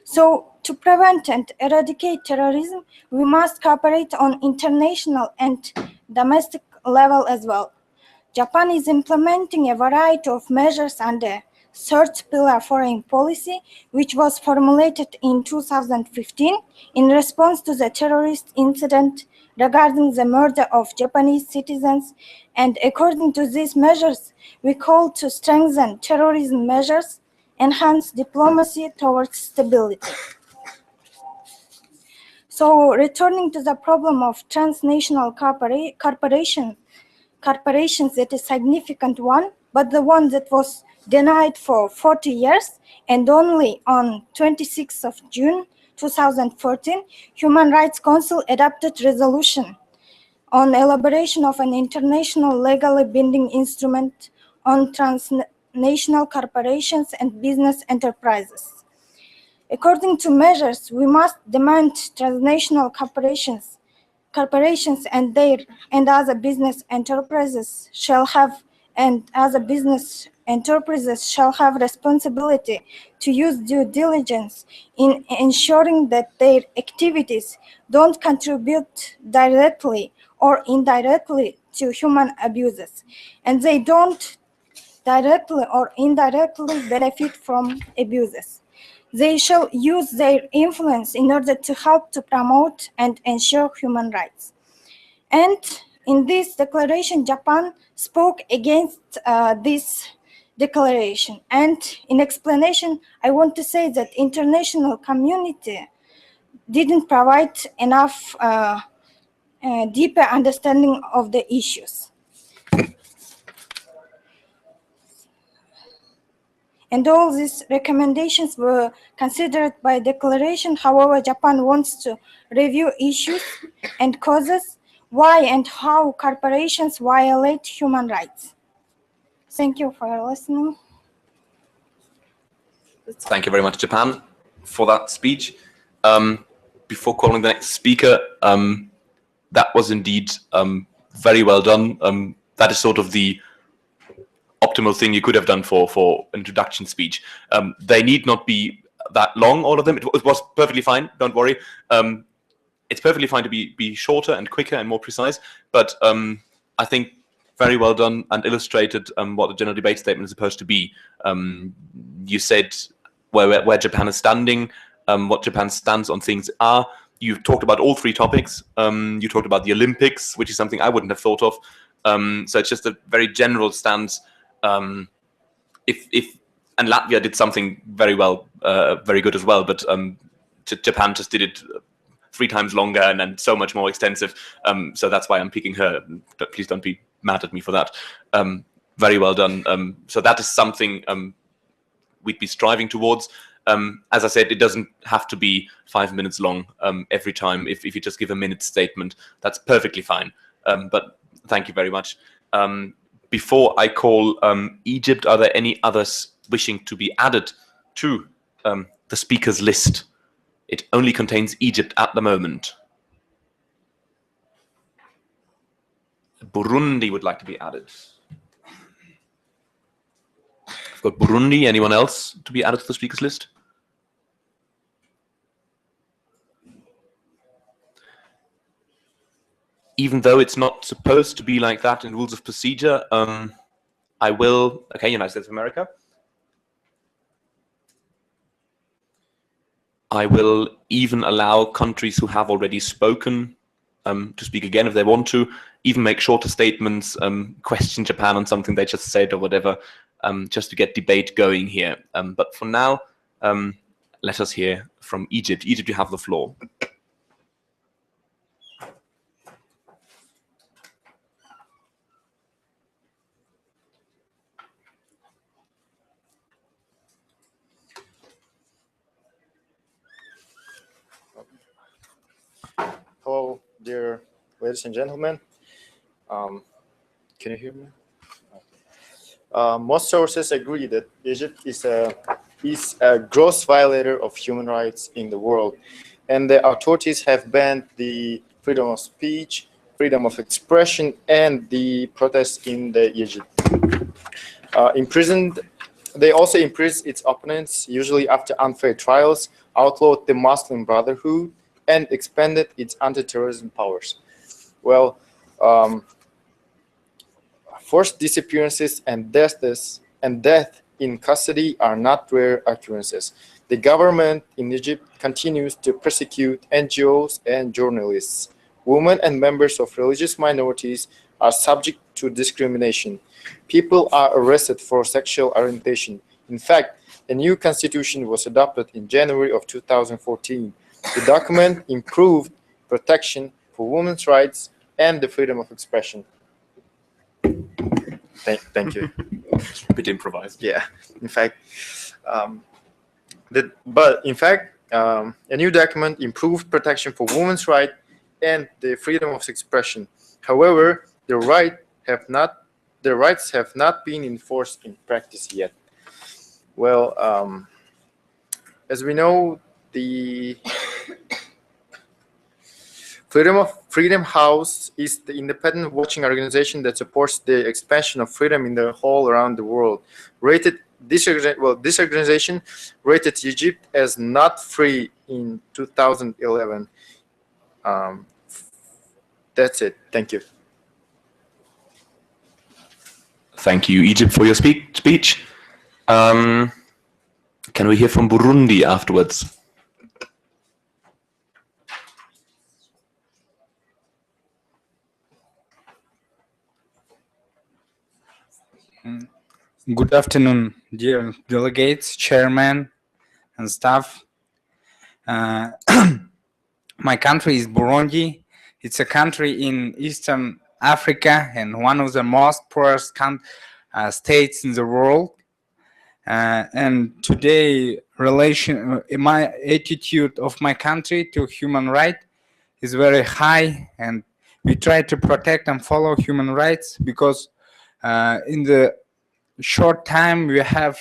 Speaker 4: So, to prevent and eradicate terrorism, we must cooperate on international and domestic level as well. Japan is implementing a variety of measures under third pillar foreign policy, which was formulated in 2015 in response to the terrorist incident regarding the murder of Japanese citizens. And according to these measures, we call to strengthen terrorism measures, enhance diplomacy towards stability. So, returning to the problem of transnational corporations, that is a significant one, but the one that was denied for 40 years, and only on 26th of June 2014, Human Rights Council adopted resolution on elaboration of an international legally binding instrument on transnational corporations and business enterprises. According to measures, we must demand transnational corporations and other business enterprises shall have and other business enterprises shall have responsibility to use due diligence in ensuring that their activities don't contribute directly or indirectly to human abuses, and they don't directly or indirectly benefit from abuses. They shall use their influence in order to help to promote and ensure human rights. And in this declaration, Japan spoke against this declaration. And in explanation, I want to say that international community didn't provide enough deeper understanding of the issues. And all these recommendations were considered by declaration. However, Japan wants to review issues and causes why and how corporations violate human rights. Thank you for listening.
Speaker 1: Thank you very much, Japan, for that speech. Before calling the next speaker, that was indeed very well done. That is sort of the optimal thing you could have done for introduction speech. They need not be that long, all of them. It was perfectly fine, don't worry. It's perfectly fine to be shorter and quicker and more precise, but I think very well done and illustrated what the general debate statement is supposed to be. You said where Japan is standing, what Japan's stance on things are. You've talked about all three topics. You talked about the Olympics, which is something I wouldn't have thought of. So it's just a very general stance. And Latvia did something very well, very good as well, but Japan just did it 3 times longer and then so much more extensive. So that's why I'm picking her. But please don't be mad at me for that. Very well done. So that is something we'd be striving towards. As I said, it doesn't have to be 5 minutes long every time. If you just give a minute statement, that's perfectly fine. But thank you very much. Before I call Egypt, are there any others wishing to be added to the speakers list? It only contains Egypt at the moment. Burundi would like to be added. I've got Burundi. Anyone else to be added to the speakers list? Even though it's not supposed to be like that in rules of procedure, I will. Okay, United States of America. I will even allow countries who have already spoken to speak again if they want to, even make shorter statements, question Japan on something they just said or whatever, just to get debate going here. But for now, let us hear from Egypt. Egypt, you have the floor.
Speaker 5: Hello, dear ladies and gentlemen. Can you hear me? Most sources agree that Egypt is a gross violator of human rights in the world, and the authorities have banned the freedom of speech, freedom of expression, and the protests in the Egypt. They also imprisoned its opponents, usually after unfair trials, outlawed the Muslim Brotherhood, and expanded its anti-terrorism powers. Well, forced disappearances and death in custody are not rare occurrences. The government in Egypt continues to persecute NGOs and journalists. Women and members of religious minorities are subject to discrimination. People are arrested for sexual orientation. In fact, a new constitution was adopted in January of 2014. The document improved protection for women's rights and the freedom of expression. Thank you.
Speaker 1: A bit improvised.
Speaker 5: Yeah, in fact, a new document improved protection for women's rights and the freedom of expression. However, the rights have not been enforced in practice yet. Well, as we know, the freedom of Freedom House is the independent watching organization that supports the expansion of freedom in the whole around the world. This organization rated Egypt as not free in 2011. That's it. Thank you.
Speaker 1: Thank you, Egypt, for your speech. Can we hear from Burundi afterwards?
Speaker 6: Good afternoon, dear delegates, chairman, and staff. My country is Burundi. It's a country in Eastern Africa and one of the most poorest states in the world. And today, my attitude of my country to human rights is very high, and we try to protect and follow human rights because in the short time we have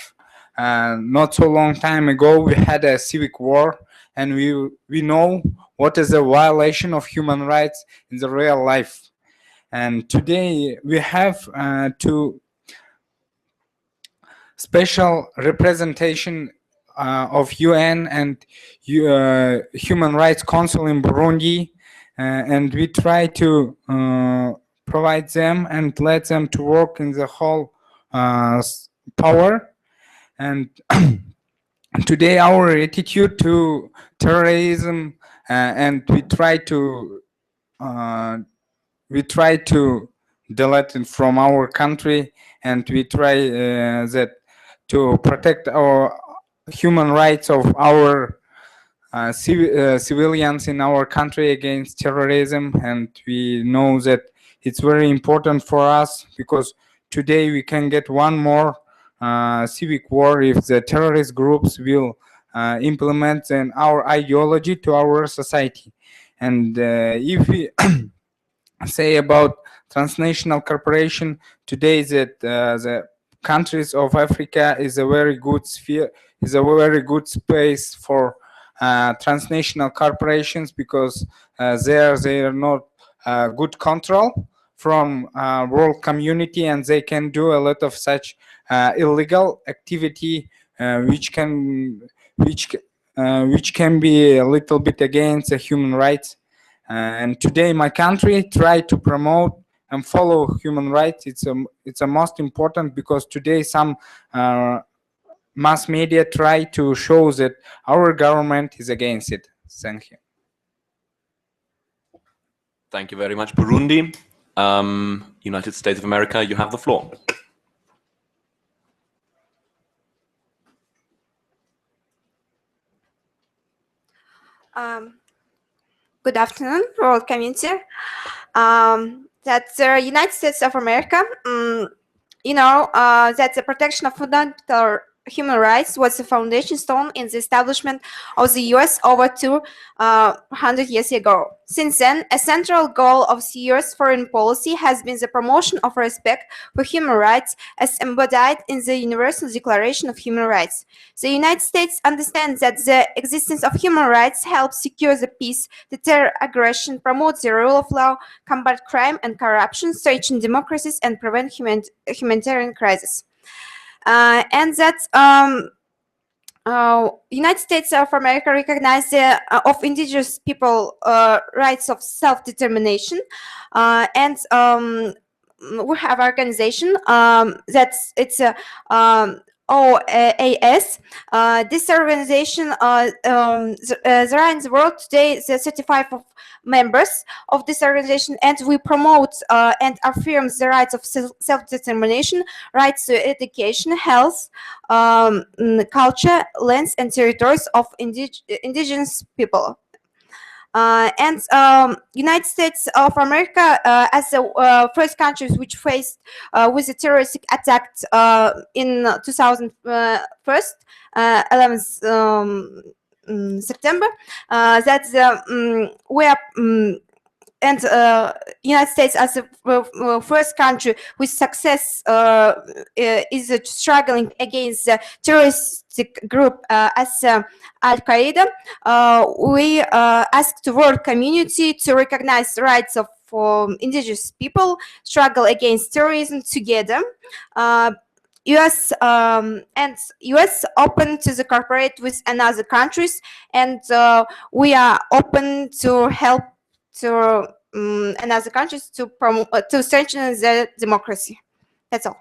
Speaker 6: not so long time ago we had a civic war, and we know what is the violation of human rights in the real life. And today we have to special representation of UN and Human Rights Council in Burundi, and we try to provide them and let them to work in the whole power. And today our attitude to terrorism, and we try to delete it from our country, and we try that to protect our human rights of our civilians in our country against terrorism. And we know that it's very important for us because today we can get one more civic war if the terrorist groups will implement our ideology to our society. And if we say about transnational corporation today, that the countries of Africa is a very good sphere, is a very good space for transnational corporations, because they are not good control from world community, and they can do a lot of such illegal activity which can be a little bit against the human rights. And today my country try to promote and follow human rights. It's a most important, because today some mass media try to show that our government is against it. Thank you.
Speaker 1: Thank you very much, Burundi. United States of America, you have the floor.
Speaker 7: Good afternoon, world community. That's the United States of America. That the protection of fundamental human rights was the foundation stone in the establishment of the U.S. over 200 years ago. Since then, a central goal of the U.S. foreign policy has been the promotion of respect for human rights as embodied in the Universal Declaration of Human Rights. The United States understands that the existence of human rights helps secure the peace, deter aggression, promote the rule of law, combat crime and corruption, strengthen democracies, and prevent humanitarian crises. And that United States of America recognize the of indigenous people rights of self-determination, and we have organization that's it's a OAS. This organization there in the world today, the 35 of members of this organization, and we promote and affirm the rights of self-determination, rights to education, health, culture, lands, and territories of indigenous people. And United States of America, as the first countries which faced with a terroristic attack in 11th September, that we are and United States as the first country with success is struggling against the terroristic group as Al Qaeda. We asked the world community to recognize the rights of indigenous people, struggle against terrorism together. US and US open to the cooperate with another countries, and we are open to help to another countries to promote to strengthen their democracy. That's all.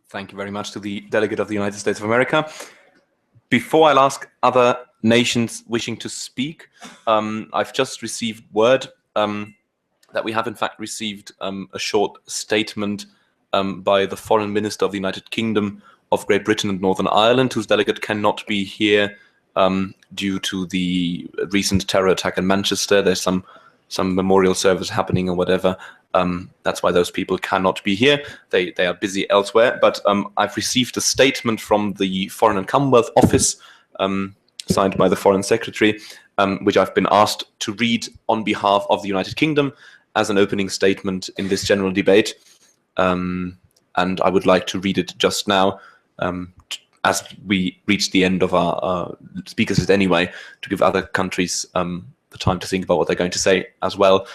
Speaker 1: Thank you very much to the delegate of the United States of America. Before I'll ask other nations wishing to speak, I've just received word that we have in fact received a short statement by the Foreign Minister of the United Kingdom of Great Britain and Northern Ireland, whose delegate cannot be here due to the recent terror attack in Manchester. There's some memorial service happening or whatever. That's why those people cannot be here. They are busy elsewhere. But I've received a statement from the Foreign and Commonwealth Office, signed by the Foreign Secretary, which I've been asked to read on behalf of the United Kingdom as an opening statement in this general debate. And I would like to read it just now, as we reach the end of our speakers list anyway, to give other countries the time to think about what they're going to say as well,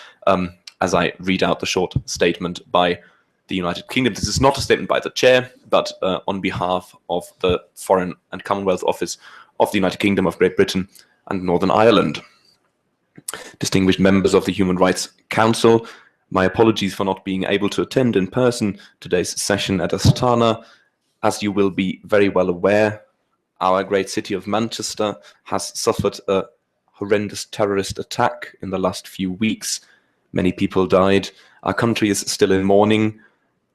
Speaker 1: as I read out the short statement by the United Kingdom. This is not a statement by the chair, but on behalf of the Foreign and Commonwealth Office of the United Kingdom of Great Britain and Northern Ireland. Distinguished members of the Human Rights Council, my apologies for not being able to attend in person today's session at Astana. As you will be very well aware, our great city of Manchester has suffered a horrendous terrorist attack in the last few weeks. Many people died. Our country is still in mourning,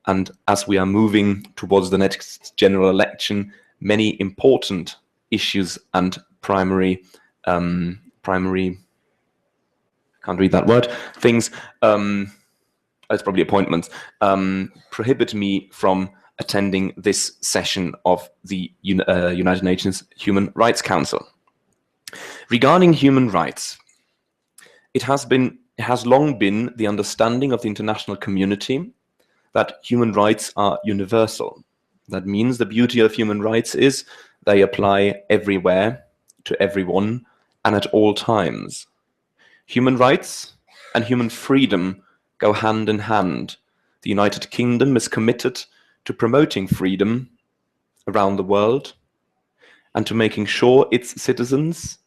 Speaker 1: and as we are moving towards the next general election, many important issues and primary can't read that word, things, it's probably appointments, prohibit me from attending this session of the United Nations Human Rights Council. Regarding human rights, it has long been the understanding of the international community that human rights are universal. That means the beauty of human rights is they apply everywhere, to everyone, and at all times. Human rights and human freedom go hand in hand. The United Kingdom is committed to promoting freedom around the world and to making sure its citizens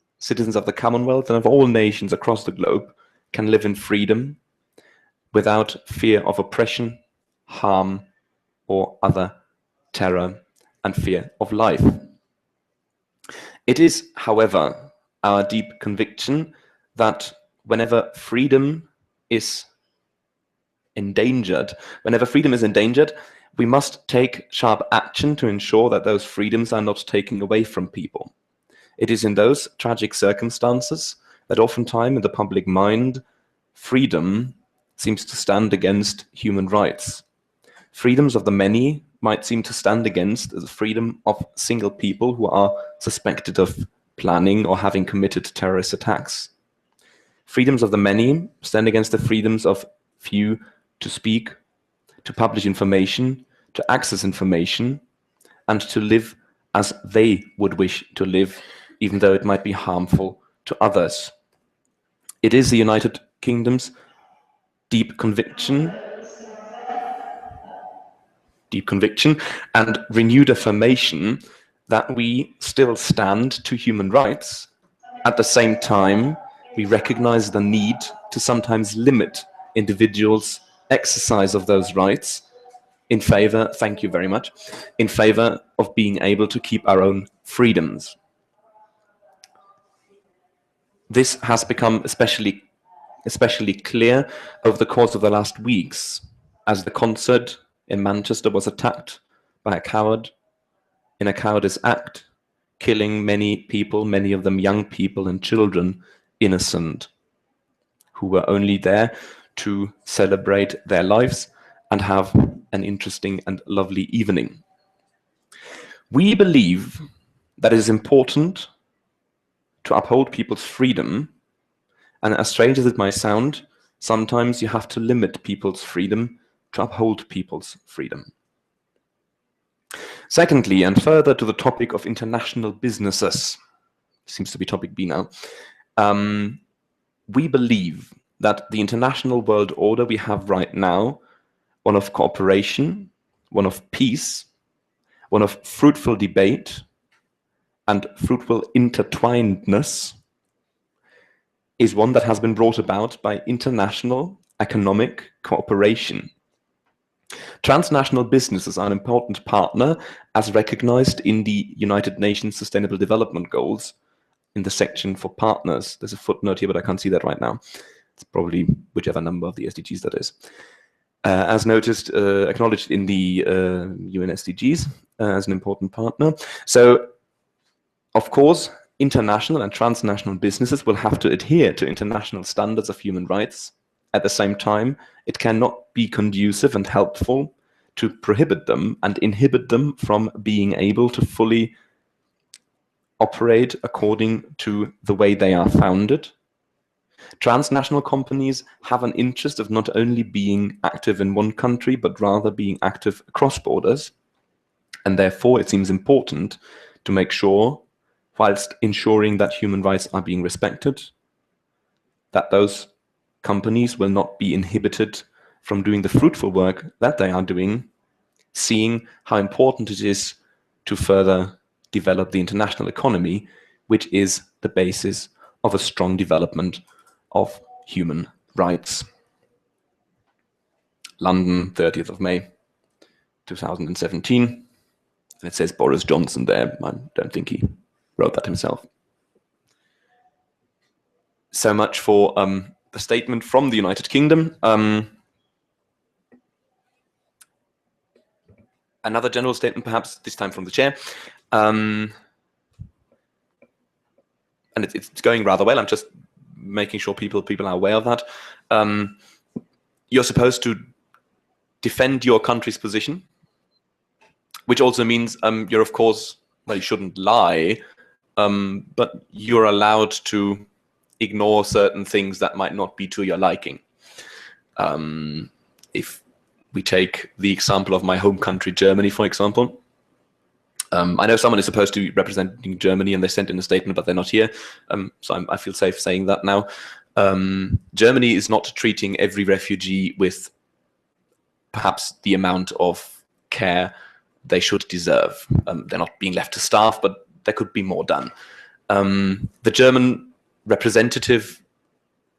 Speaker 1: of the Commonwealth and of all nations across the globe, can live in freedom without fear of oppression, harm, or other terror and fear of life. It is, however, our deep conviction that whenever freedom is endangered, we must take sharp action to ensure that those freedoms are not taken away from people. It is in those tragic circumstances that oftentimes in the public mind, freedom seems to stand against human rights. Freedoms of the many might seem to stand against the freedom of single people who are suspected of planning or having committed terrorist attacks. Freedoms of the many stand against the freedoms of few to speak, to publish information, to access information, and to live as they would wish to live, even though it might be harmful to others. It is the United Kingdom's deep conviction and renewed affirmation that we still stand to human rights. At the same time, we recognize the need to sometimes limit individuals' exercise of those rights in favor, thank you very much, in favor of being able to keep our own freedoms. This has become especially clear over the course of the last weeks, as the concert in Manchester was attacked by a coward in a cowardice act, killing many people, many of them young people and children, innocent, who were only there to celebrate their lives and have an interesting and lovely evening. We believe that it is important to uphold people's freedom And as strange as it might sound, sometimes you have to limit people's freedom to uphold people's freedom. Secondly, and further to the topic of international businesses, seems to be topic B now, we believe that the international world order we have right now, one of cooperation, one of peace, one of fruitful debate, and fruitful intertwinedness, is one that has been brought about by international economic cooperation. Transnational businesses are an important partner as recognized in the United Nations Sustainable Development Goals in the section for partners. There's a footnote here, but I can't see that right now. It's probably whichever number of the SDGs that is. As noticed, acknowledged in the UN SDGs as an important partner. So, of course, international and transnational businesses will have to adhere to international standards of human rights. At the same time, it cannot be conducive and helpful to prohibit them and inhibit them from being able to fully operate according to the way they are founded. Transnational companies have an interest of not only being active in one country, but rather being active across borders. And therefore, it seems important to make sure, whilst ensuring that human rights are being respected, that those companies will not be inhibited from doing the fruitful work that they are doing, seeing how important it is to further develop the international economy, which is the basis of a strong development of human rights. London, 30th of May, 2017. And it says Boris Johnson there. I don't think he wrote that himself. So much for the statement from the United Kingdom. Another general statement, perhaps, this time from the chair. And it's going rather well. I'm just making sure people are aware of that. You're supposed to defend your country's position, which also means you're, of course, well, you shouldn't lie, but you're allowed to ignore certain things that might not be to your liking. If we take the example of my home country, Germany, for example, I know someone is supposed to be representing Germany and they sent in a statement, but they're not here. So I feel safe saying that now. Germany is not treating every refugee with perhaps the amount of care they should deserve. They're not being left to starve, but there could be more done. The German representative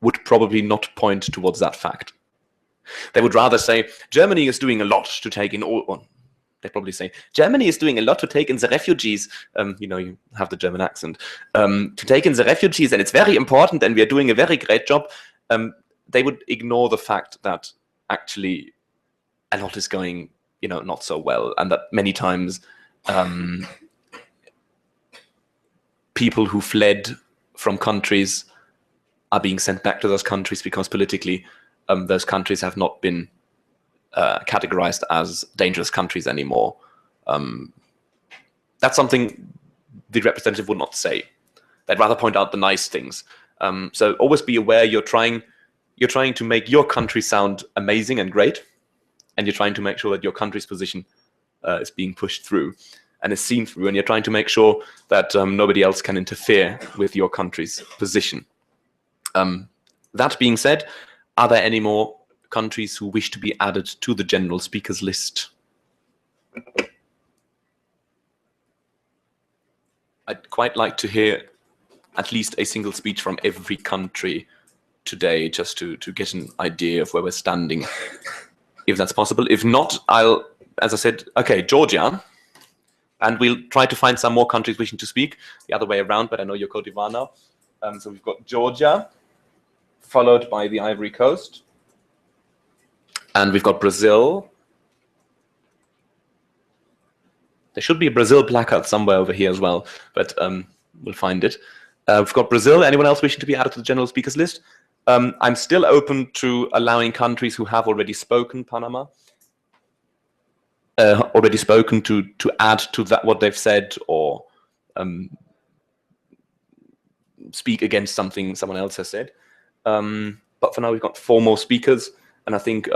Speaker 1: would probably not point towards that fact. They would rather say, Germany is doing a lot to take in all... They'd probably say, Germany is doing a lot to take in the refugees. You know, you have the German accent. To take in the refugees, and it's very important, and we are doing a very great job. They would ignore the fact that actually a lot is going, you know, not so well, and that many times people who fled from countries are being sent back to those countries because politically those countries have not been categorized as dangerous countries anymore. That's something the representative would not say. They'd rather point out the nice things. So always be aware you're trying to make your country sound amazing and great, and you're trying to make sure that your country's position is being pushed through and is seen through, and you're trying to make sure that nobody else can interfere with your country's position. That being said, are there any more countries who wish to be added to the general speakers list? I'd quite like to hear at least a single speech from every country today, just to get an idea of where we're standing, if that's possible. If not, I'll, as I said, okay, Georgia, and we'll try to find some more countries wishing to speak the other way around, but I know you're Cote d'Ivoire now. So we've got Georgia, followed by the Ivory Coast, and we've got Brazil. There should be a Brazil placard somewhere over here as well, but we'll find it. We've got Brazil. Anyone else wishing to be added to the general speakers list? I'm still open to allowing countries who have already spoken, Panama, already spoken, to add to that what they've said, or speak against something someone else has said. But for now, we've got 4 more speakers, and I think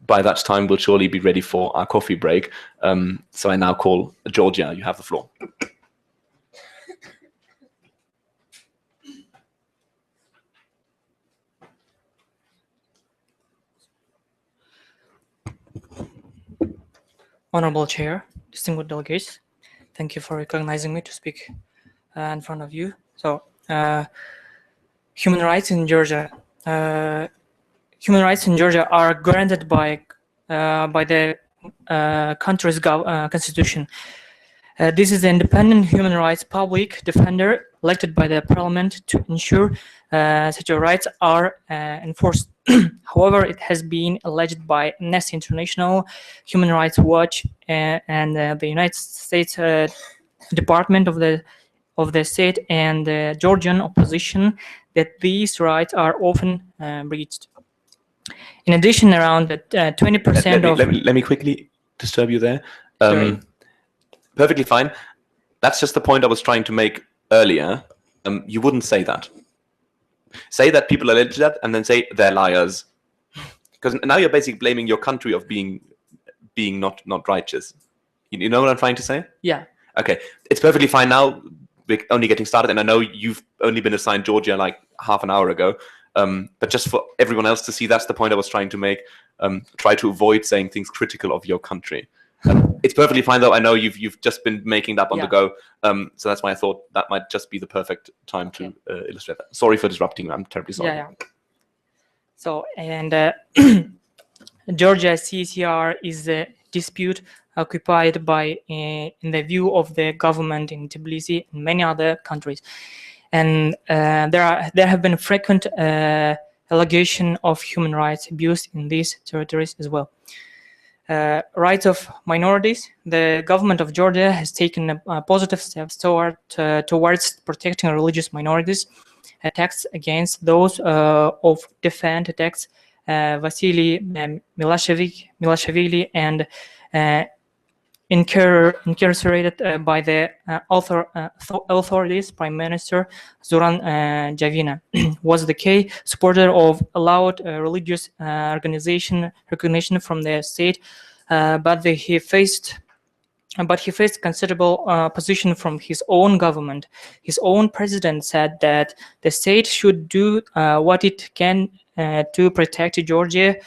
Speaker 1: by that time we'll surely be ready for our coffee break. So I now call Georgia. You have the floor.
Speaker 8: Honorable Chair, distinguished delegates, thank you for recognizing me to speak in front of you. So, human rights in Georgia. Human rights in Georgia are granted by the country's constitution. This is the independent human rights public defender elected by the parliament to ensure such rights are enforced. However, it has been alleged by Amnesty International, Human Rights Watch, and the United States Department of the State and the Georgian opposition that these rights are often breached. In addition, around 20% of...
Speaker 1: Let me quickly disturb you there.
Speaker 8: Sorry.
Speaker 1: Perfectly fine. That's just the point I was trying to make earlier. You wouldn't say that. Say that people allege that, and then say they're liars. Because now you're basically blaming your country of being not righteous. You know what I'm trying to say?
Speaker 8: Yeah.
Speaker 1: Okay. It's perfectly fine now. We're only getting started, and I know you've only been assigned Georgia like half an hour ago. But just for everyone else to see, that's the point I was trying to make. Try to avoid saying things critical of your country. It's perfectly fine, though. I know you've just been making that on the go, so that's why I thought that might just be the perfect time to illustrate that. Sorry for disrupting. I'm terribly sorry.
Speaker 8: Yeah. So, and Georgia CCR is a dispute occupied by, in the view of the government in Tbilisi and many other countries, and there have been frequent allegations of human rights abuse in these territories as well. Rights of minorities. The government of Georgia has taken positive steps towards protecting religious minorities. Attacks against those of defend attacks Vasily Milashvili and incarcerated by the authorities. Prime Minister Zoran Javina was the key supporter of allowed religious organization recognition from the state, but he faced considerable opposition from his own government. His own president said that the state should do what it can to protect Georgia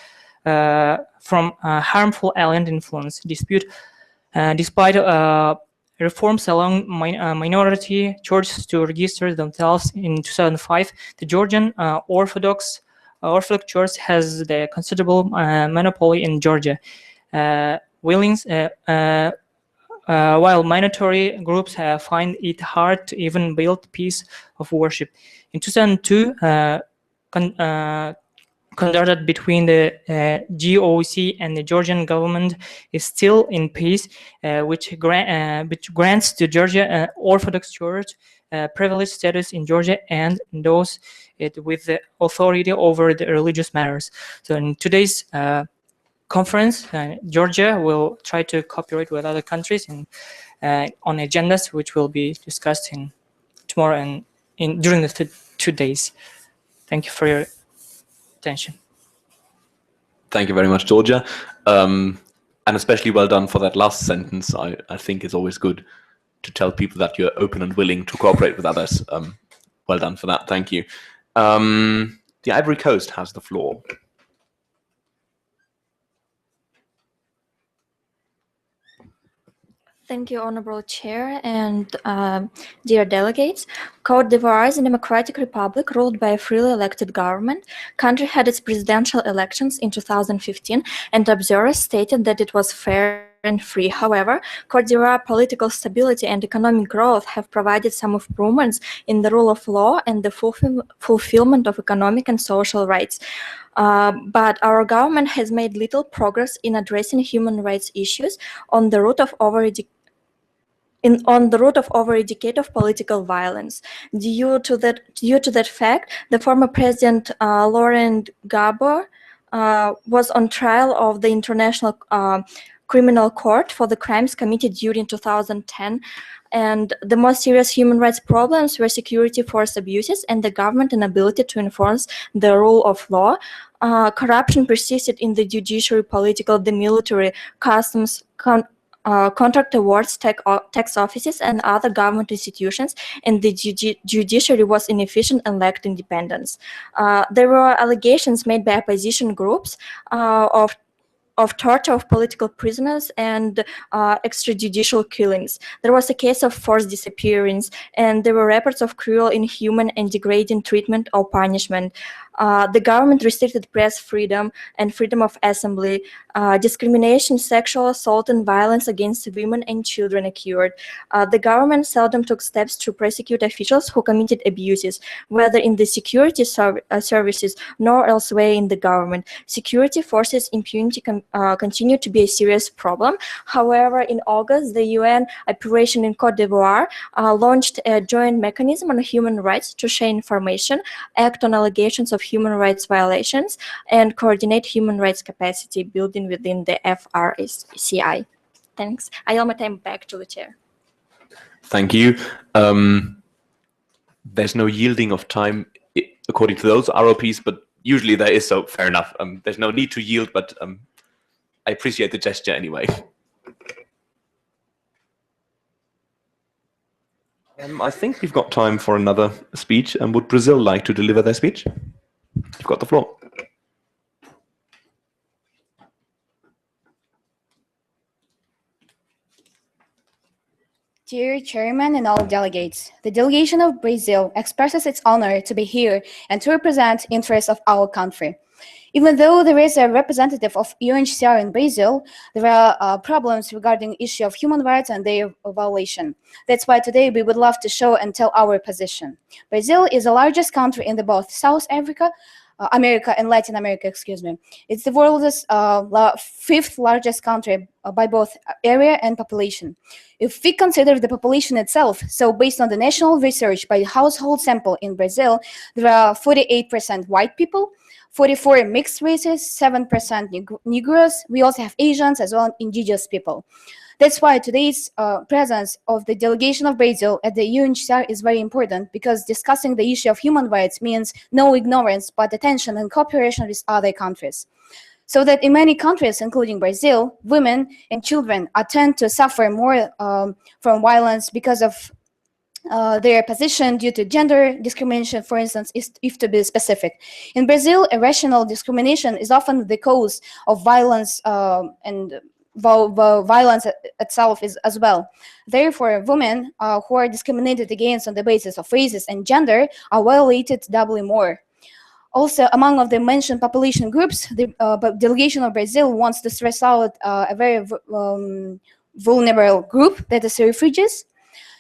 Speaker 8: from harmful alien influence. Despite reforms allowing minority churches to register themselves in 2005, the Georgian Orthodox Church has the considerable monopoly in Georgia. While minority groups find it hard to even build peace of worship. In 2002, conducted between the GOC and the Georgian government is still in peace, which grants to Georgia Orthodox Church privileged status in Georgia and endows it with the authority over the religious matters. So in today's conference, Georgia will try to cooperate with other countries on agendas which will be discussed tomorrow and during the 2 days. Thank you for your attention.
Speaker 1: Thank you very much, Georgia. And especially well done for that last sentence. I think it's always good to tell people that you're open and willing to cooperate with others. Well done for that. Thank you. The Ivory Coast has the floor.
Speaker 9: Thank you, Honorable Chair and dear delegates. Côte d'Ivoire is a democratic republic ruled by a freely elected government. Country had its presidential elections in 2015, and observers stated that it was fair and free. However, Côte d'Ivoire political stability and economic growth have provided some improvements in the rule of law and the fulfillment of economic and social rights. But our government has made little progress in addressing human rights issues on the route of over a decade of political violence. Due to that fact, the former president Laurent Gbagbo was on trial of the International Criminal Court for the crimes committed during 2010 And the most serious human rights problems were security force abuses and the government inability to enforce the rule of law. Corruption persisted in the judiciary, political, the military, customs, contract awards, tax offices, and other government institutions, and the judiciary was inefficient and lacked independence. There were allegations made by opposition groups of torture of political prisoners and extrajudicial killings. There was a case of forced disappearance, and there were reports of cruel, inhuman, and degrading treatment or punishment. The government restricted press freedom and freedom of assembly. Discrimination, sexual assault, and violence against women and children occurred. The government seldom took steps to prosecute officials who committed abuses, whether in the security services nor elsewhere in the government. Security forces impunity continue to be a serious problem. However, in August, the UN operation in Cote d'Ivoire launched a joint mechanism on human rights to share information, act on allegations of human rights violations, and coordinate human rights capacity building within the FRCI. Thanks. I yield my time back to the chair.
Speaker 1: Thank you. There's no yielding of time according to those ROPs, but usually there is, so fair enough. There's no need to yield, but I appreciate the gesture anyway. I think we've got time for another speech. Would Brazil like to deliver their speech? You've got the floor.
Speaker 10: Dear Chairman and all delegates, the delegation of Brazil expresses its honor to be here and to represent interests of our country. Even though there is a representative of UNHCR in Brazil, there are problems regarding the issue of human rights and their violation. That's why today we would love to show and tell our position. Brazil is the largest country in both South America and Latin America, excuse me. It's the world's fifth largest country by both area and population. If we consider the population itself, so based on the national research by household sample in Brazil, there are 48% white people, 44 mixed races, 7% Negroes. We also have Asians as well as indigenous people. That's why today's presence of the delegation of Brazil at the UNHCR is very important, because discussing the issue of human rights means no ignorance, but attention and cooperation with other countries. So that in many countries, including Brazil, women and children tend to suffer more from violence because of their position due to gender discrimination, for instance, if to be specific. In Brazil, irrational discrimination is often the cause of violence and violence itself is as well. Therefore, women who are discriminated against on the basis of races and gender are violated doubly more. Also, among of the mentioned population groups, the delegation of Brazil wants to stress out a very vulnerable group, that is refugees.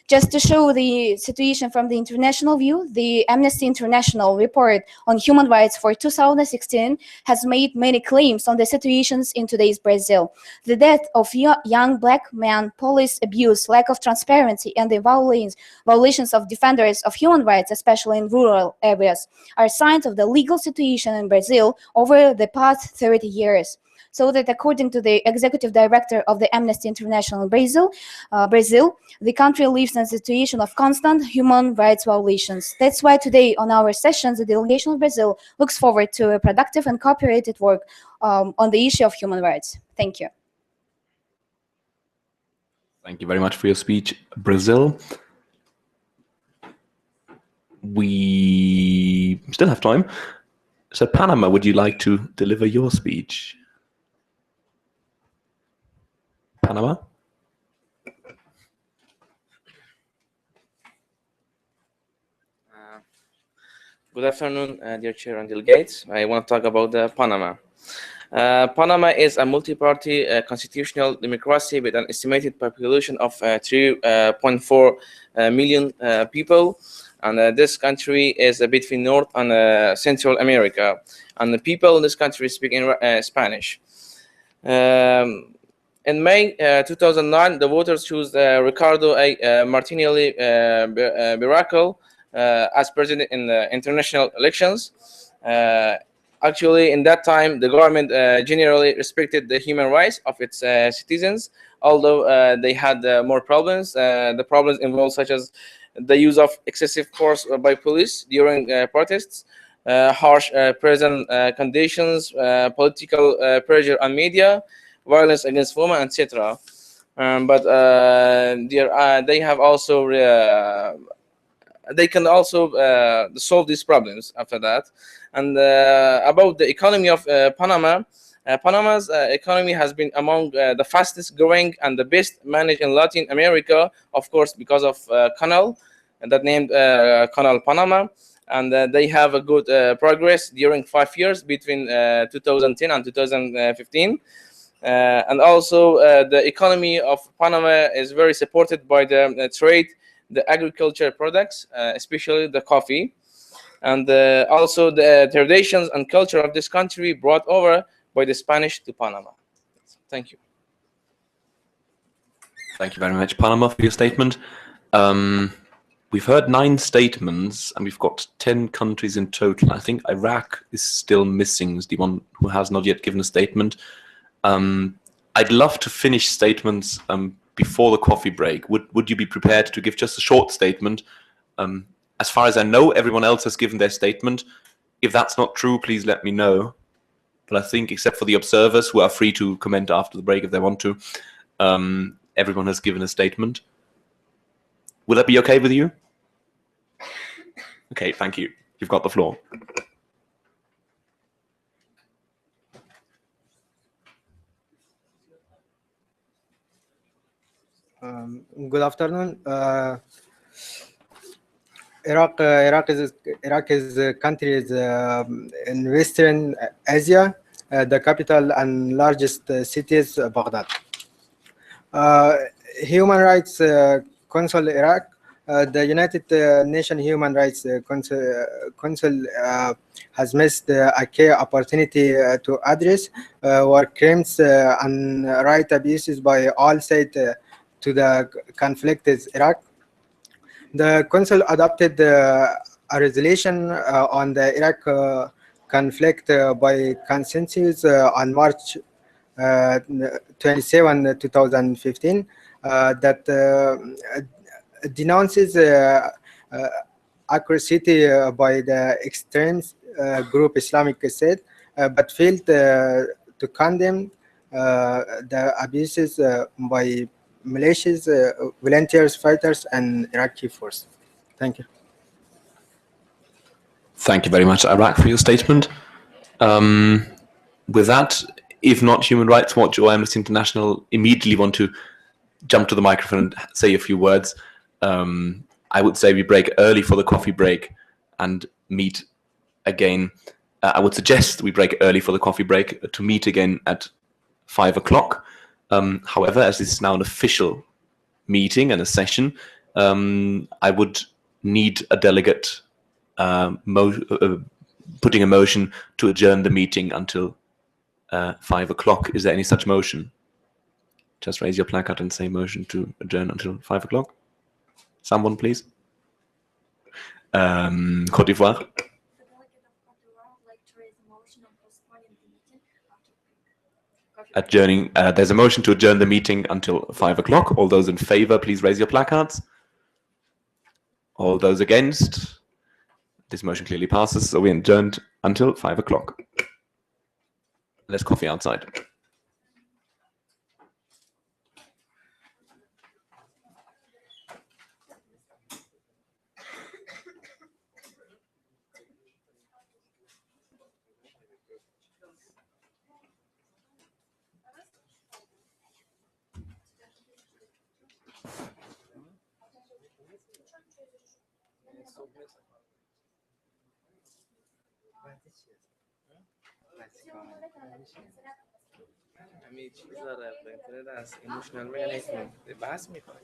Speaker 10: Just to show the situation from the international view, the Amnesty International report on human rights for 2016 has made many claims on the situations in today's Brazil. The death of young black men, police abuse, lack of transparency, and the violations of defenders of human rights, especially in rural areas, are signs of the legal situation in Brazil over the past 30 years. So that according to the executive director of the Amnesty International in Brazil, the country lives in a situation of constant human rights violations. That's why today on our sessions, the delegation of Brazil looks forward to a productive and cooperative work on the issue of human rights. Thank you.
Speaker 1: Thank you very much for your speech, Brazil. We still have time. So Panama, would you like to deliver your speech? Panama?
Speaker 11: Good afternoon, dear Chair and delegates. I want to talk about Panama. Panama is a multi-party constitutional democracy with an estimated population of 3.4 million people. And this country is between North and Central America. And the people in this country speak in Spanish. In May 2009, the voters chose Ricardo A. Martinelli Biracal as president in the international elections. Actually, in that time, the government generally respected the human rights of its citizens, although they had more problems. The problems involved such as the use of excessive force by police during protests, harsh prison conditions, political pressure on media, violence against women, etc. But they have also they can also solve these problems after that. And about the economy of Panama, Panama's economy has been among the fastest growing and the best managed in Latin America, of course, because of canal that named Canal Panama. And they have a good progress during 5 years between 2010 and 2015. And also the economy of Panama is very supported by the trade, the agriculture products, especially the coffee, and also the traditions and culture of this country brought over by the Spanish to Panama. Thank you.
Speaker 1: Thank you very much, Panama, for your statement. We've heard 9 statements, and we've got 10 countries in total. I think Iraq is still missing, is the one who has not yet given a statement. I'd love to finish statements before the coffee break. Would you be prepared to give just a short statement? As far as I know, everyone else has given their statement. If that's not true, please let me know. But I think, except for the observers, who are free to comment after the break if they want to, everyone has given a statement. Will that be okay with you? Okay, thank you. You've got the floor.
Speaker 12: Good afternoon. Iraq is a country in Western Asia. The capital and largest city is Baghdad. Human Rights Council Iraq, the United Nations Human Rights Council has missed a key opportunity to address war crimes and right abuses by all sides to the conflict in Iraq. The Council adopted a resolution on the Iraq conflict by consensus on March 27, 2015, that denounces atrocity by the extremist group Islamic State, but failed to condemn the abuses by militias, volunteers, fighters, and Iraqi force. Thank you.
Speaker 1: Thank you very much, Iraq, for your statement. With that, if not Human Rights Watch or Amnesty International immediately want to jump to the microphone and say a few words, I would say we break early for the coffee break and meet again. I would suggest we break early for the coffee break to meet again at 5 o'clock. However, as this is now an official meeting and a session, I would need a delegate putting a motion to adjourn the meeting until 5 o'clock. Is there any such motion? Just raise your placard and say motion to adjourn until 5 o'clock. Someone, please. Côte d'Ivoire. Adjourning. There's a motion to adjourn the meeting until 5 o'clock. All those in favor, please raise your placards. All those against? This motion clearly passes, so we adjourned until 5 o'clock. There's coffee outside.
Speaker 11: همه چیزا رو اینترنت از ایموشنال میگن بحث میکنه